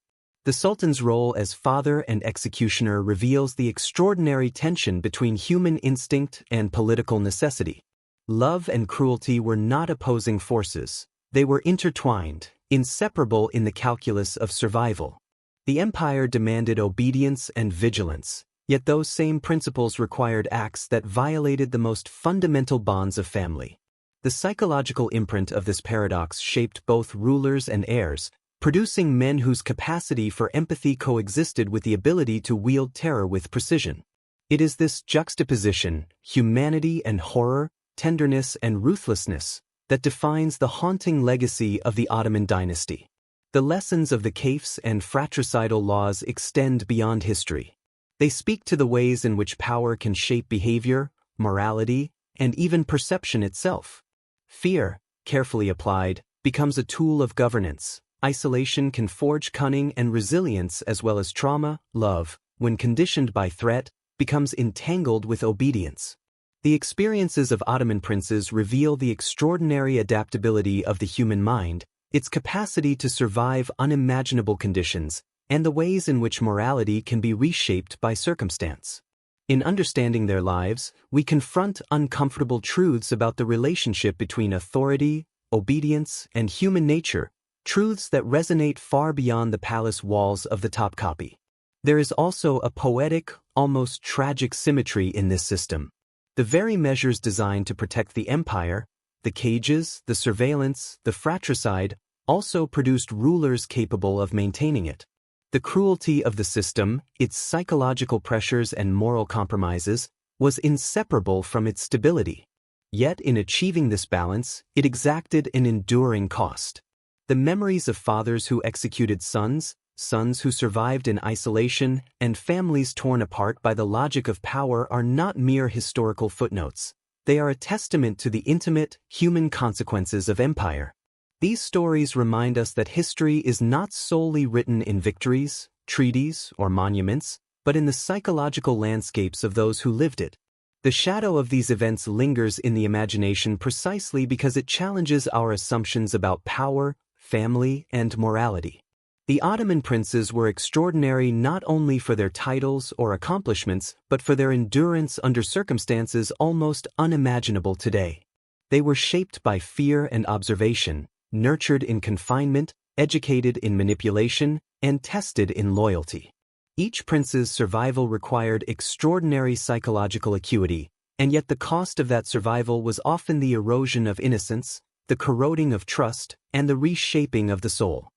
The Sultan's role as father and executioner reveals the extraordinary tension between human instinct and political necessity. Love and cruelty were not opposing forces, they were intertwined, inseparable in the calculus of survival. The empire demanded obedience and vigilance, yet those same principles required acts that violated the most fundamental bonds of family. The psychological imprint of this paradox shaped both rulers and heirs, producing men whose capacity for empathy coexisted with the ability to wield terror with precision. It is this juxtaposition, humanity and horror, tenderness and ruthlessness, that defines the haunting legacy of the Ottoman dynasty. The lessons of the caifs and fratricidal laws extend beyond history. They speak to the ways in which power can shape behavior, morality, and even perception itself. Fear, carefully applied, becomes a tool of governance, isolation can forge cunning and resilience, as well as trauma. Love, when conditioned by threat, becomes entangled with obedience. The experiences of Ottoman princes reveal the extraordinary adaptability of the human mind, its capacity to survive unimaginable conditions, and the ways in which morality can be reshaped by circumstance. In understanding their lives, we confront uncomfortable truths about the relationship between authority, obedience, and human nature, truths that resonate far beyond the palace walls of the Topkapi. There is also a poetic, almost tragic symmetry in this system. The very measures designed to protect the empire, the cages, the surveillance, the fratricide, also produced rulers capable of maintaining it. The cruelty of the system, its psychological pressures and moral compromises, was inseparable from its stability. Yet in achieving this balance, it exacted an enduring cost. The memories of fathers who executed sons who survived in isolation, and families torn apart by the logic of power are not mere historical footnotes. They are a testament to the intimate, human consequences of empire. These stories remind us that history is not solely written in victories, treaties, or monuments, but in the psychological landscapes of those who lived it. The shadow of these events lingers in the imagination precisely because it challenges our assumptions about power, family, and morality. The Ottoman princes were extraordinary not only for their titles or accomplishments, but for their endurance under circumstances almost unimaginable today. They were shaped by fear and observation, nurtured in confinement, educated in manipulation, and tested in loyalty. Each prince's survival required extraordinary psychological acuity, and yet the cost of that survival was often the erosion of innocence, the corroding of trust, and the reshaping of the soul.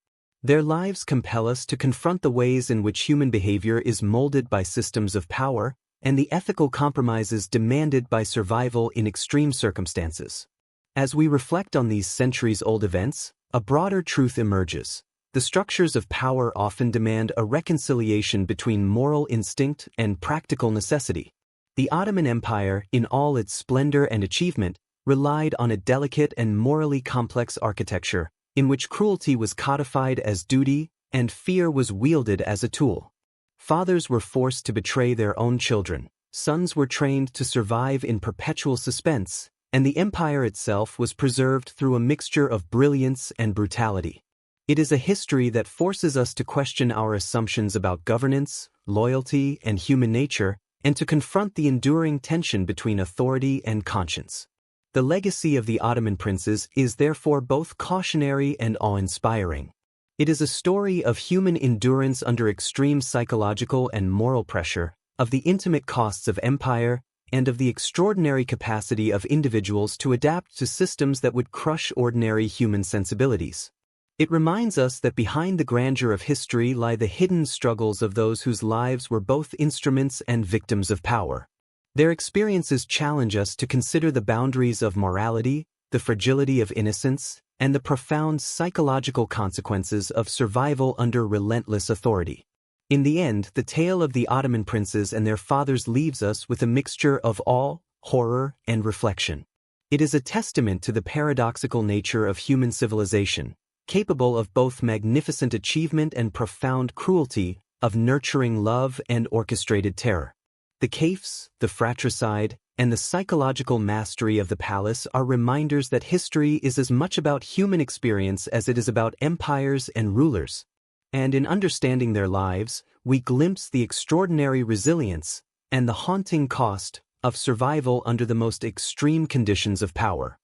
Their lives compel us to confront the ways in which human behavior is molded by systems of power and the ethical compromises demanded by survival in extreme circumstances. As we reflect on these centuries-old events, a broader truth emerges. The structures of power often demand a reconciliation between moral instinct and practical necessity. The Ottoman Empire, in all its splendor and achievement, relied on a delicate and morally complex architecture, in which cruelty was codified as duty and fear was wielded as a tool. Fathers were forced to betray their own children, sons were trained to survive in perpetual suspense, and the empire itself was preserved through a mixture of brilliance and brutality. It is a history that forces us to question our assumptions about governance, loyalty, and human nature, and to confront the enduring tension between authority and conscience. The legacy of the Ottoman princes is therefore both cautionary and awe-inspiring. It is a story of human endurance under extreme psychological and moral pressure, of the intimate costs of empire, and of the extraordinary capacity of individuals to adapt to systems that would crush ordinary human sensibilities. It reminds us that behind the grandeur of history lie the hidden struggles of those whose lives were both instruments and victims of power. Their experiences challenge us to consider the boundaries of morality, the fragility of innocence, and the profound psychological consequences of survival under relentless authority. In the end, the tale of the Ottoman princes and their fathers leaves us with a mixture of awe, horror, and reflection. It is a testament to the paradoxical nature of human civilization, capable of both magnificent achievement and profound cruelty, of nurturing love and orchestrated terror. The caifs, the fratricide, and the psychological mastery of the palace are reminders that history is as much about human experience as it is about empires and rulers. And in understanding their lives, we glimpse the extraordinary resilience and the haunting cost of survival under the most extreme conditions of power.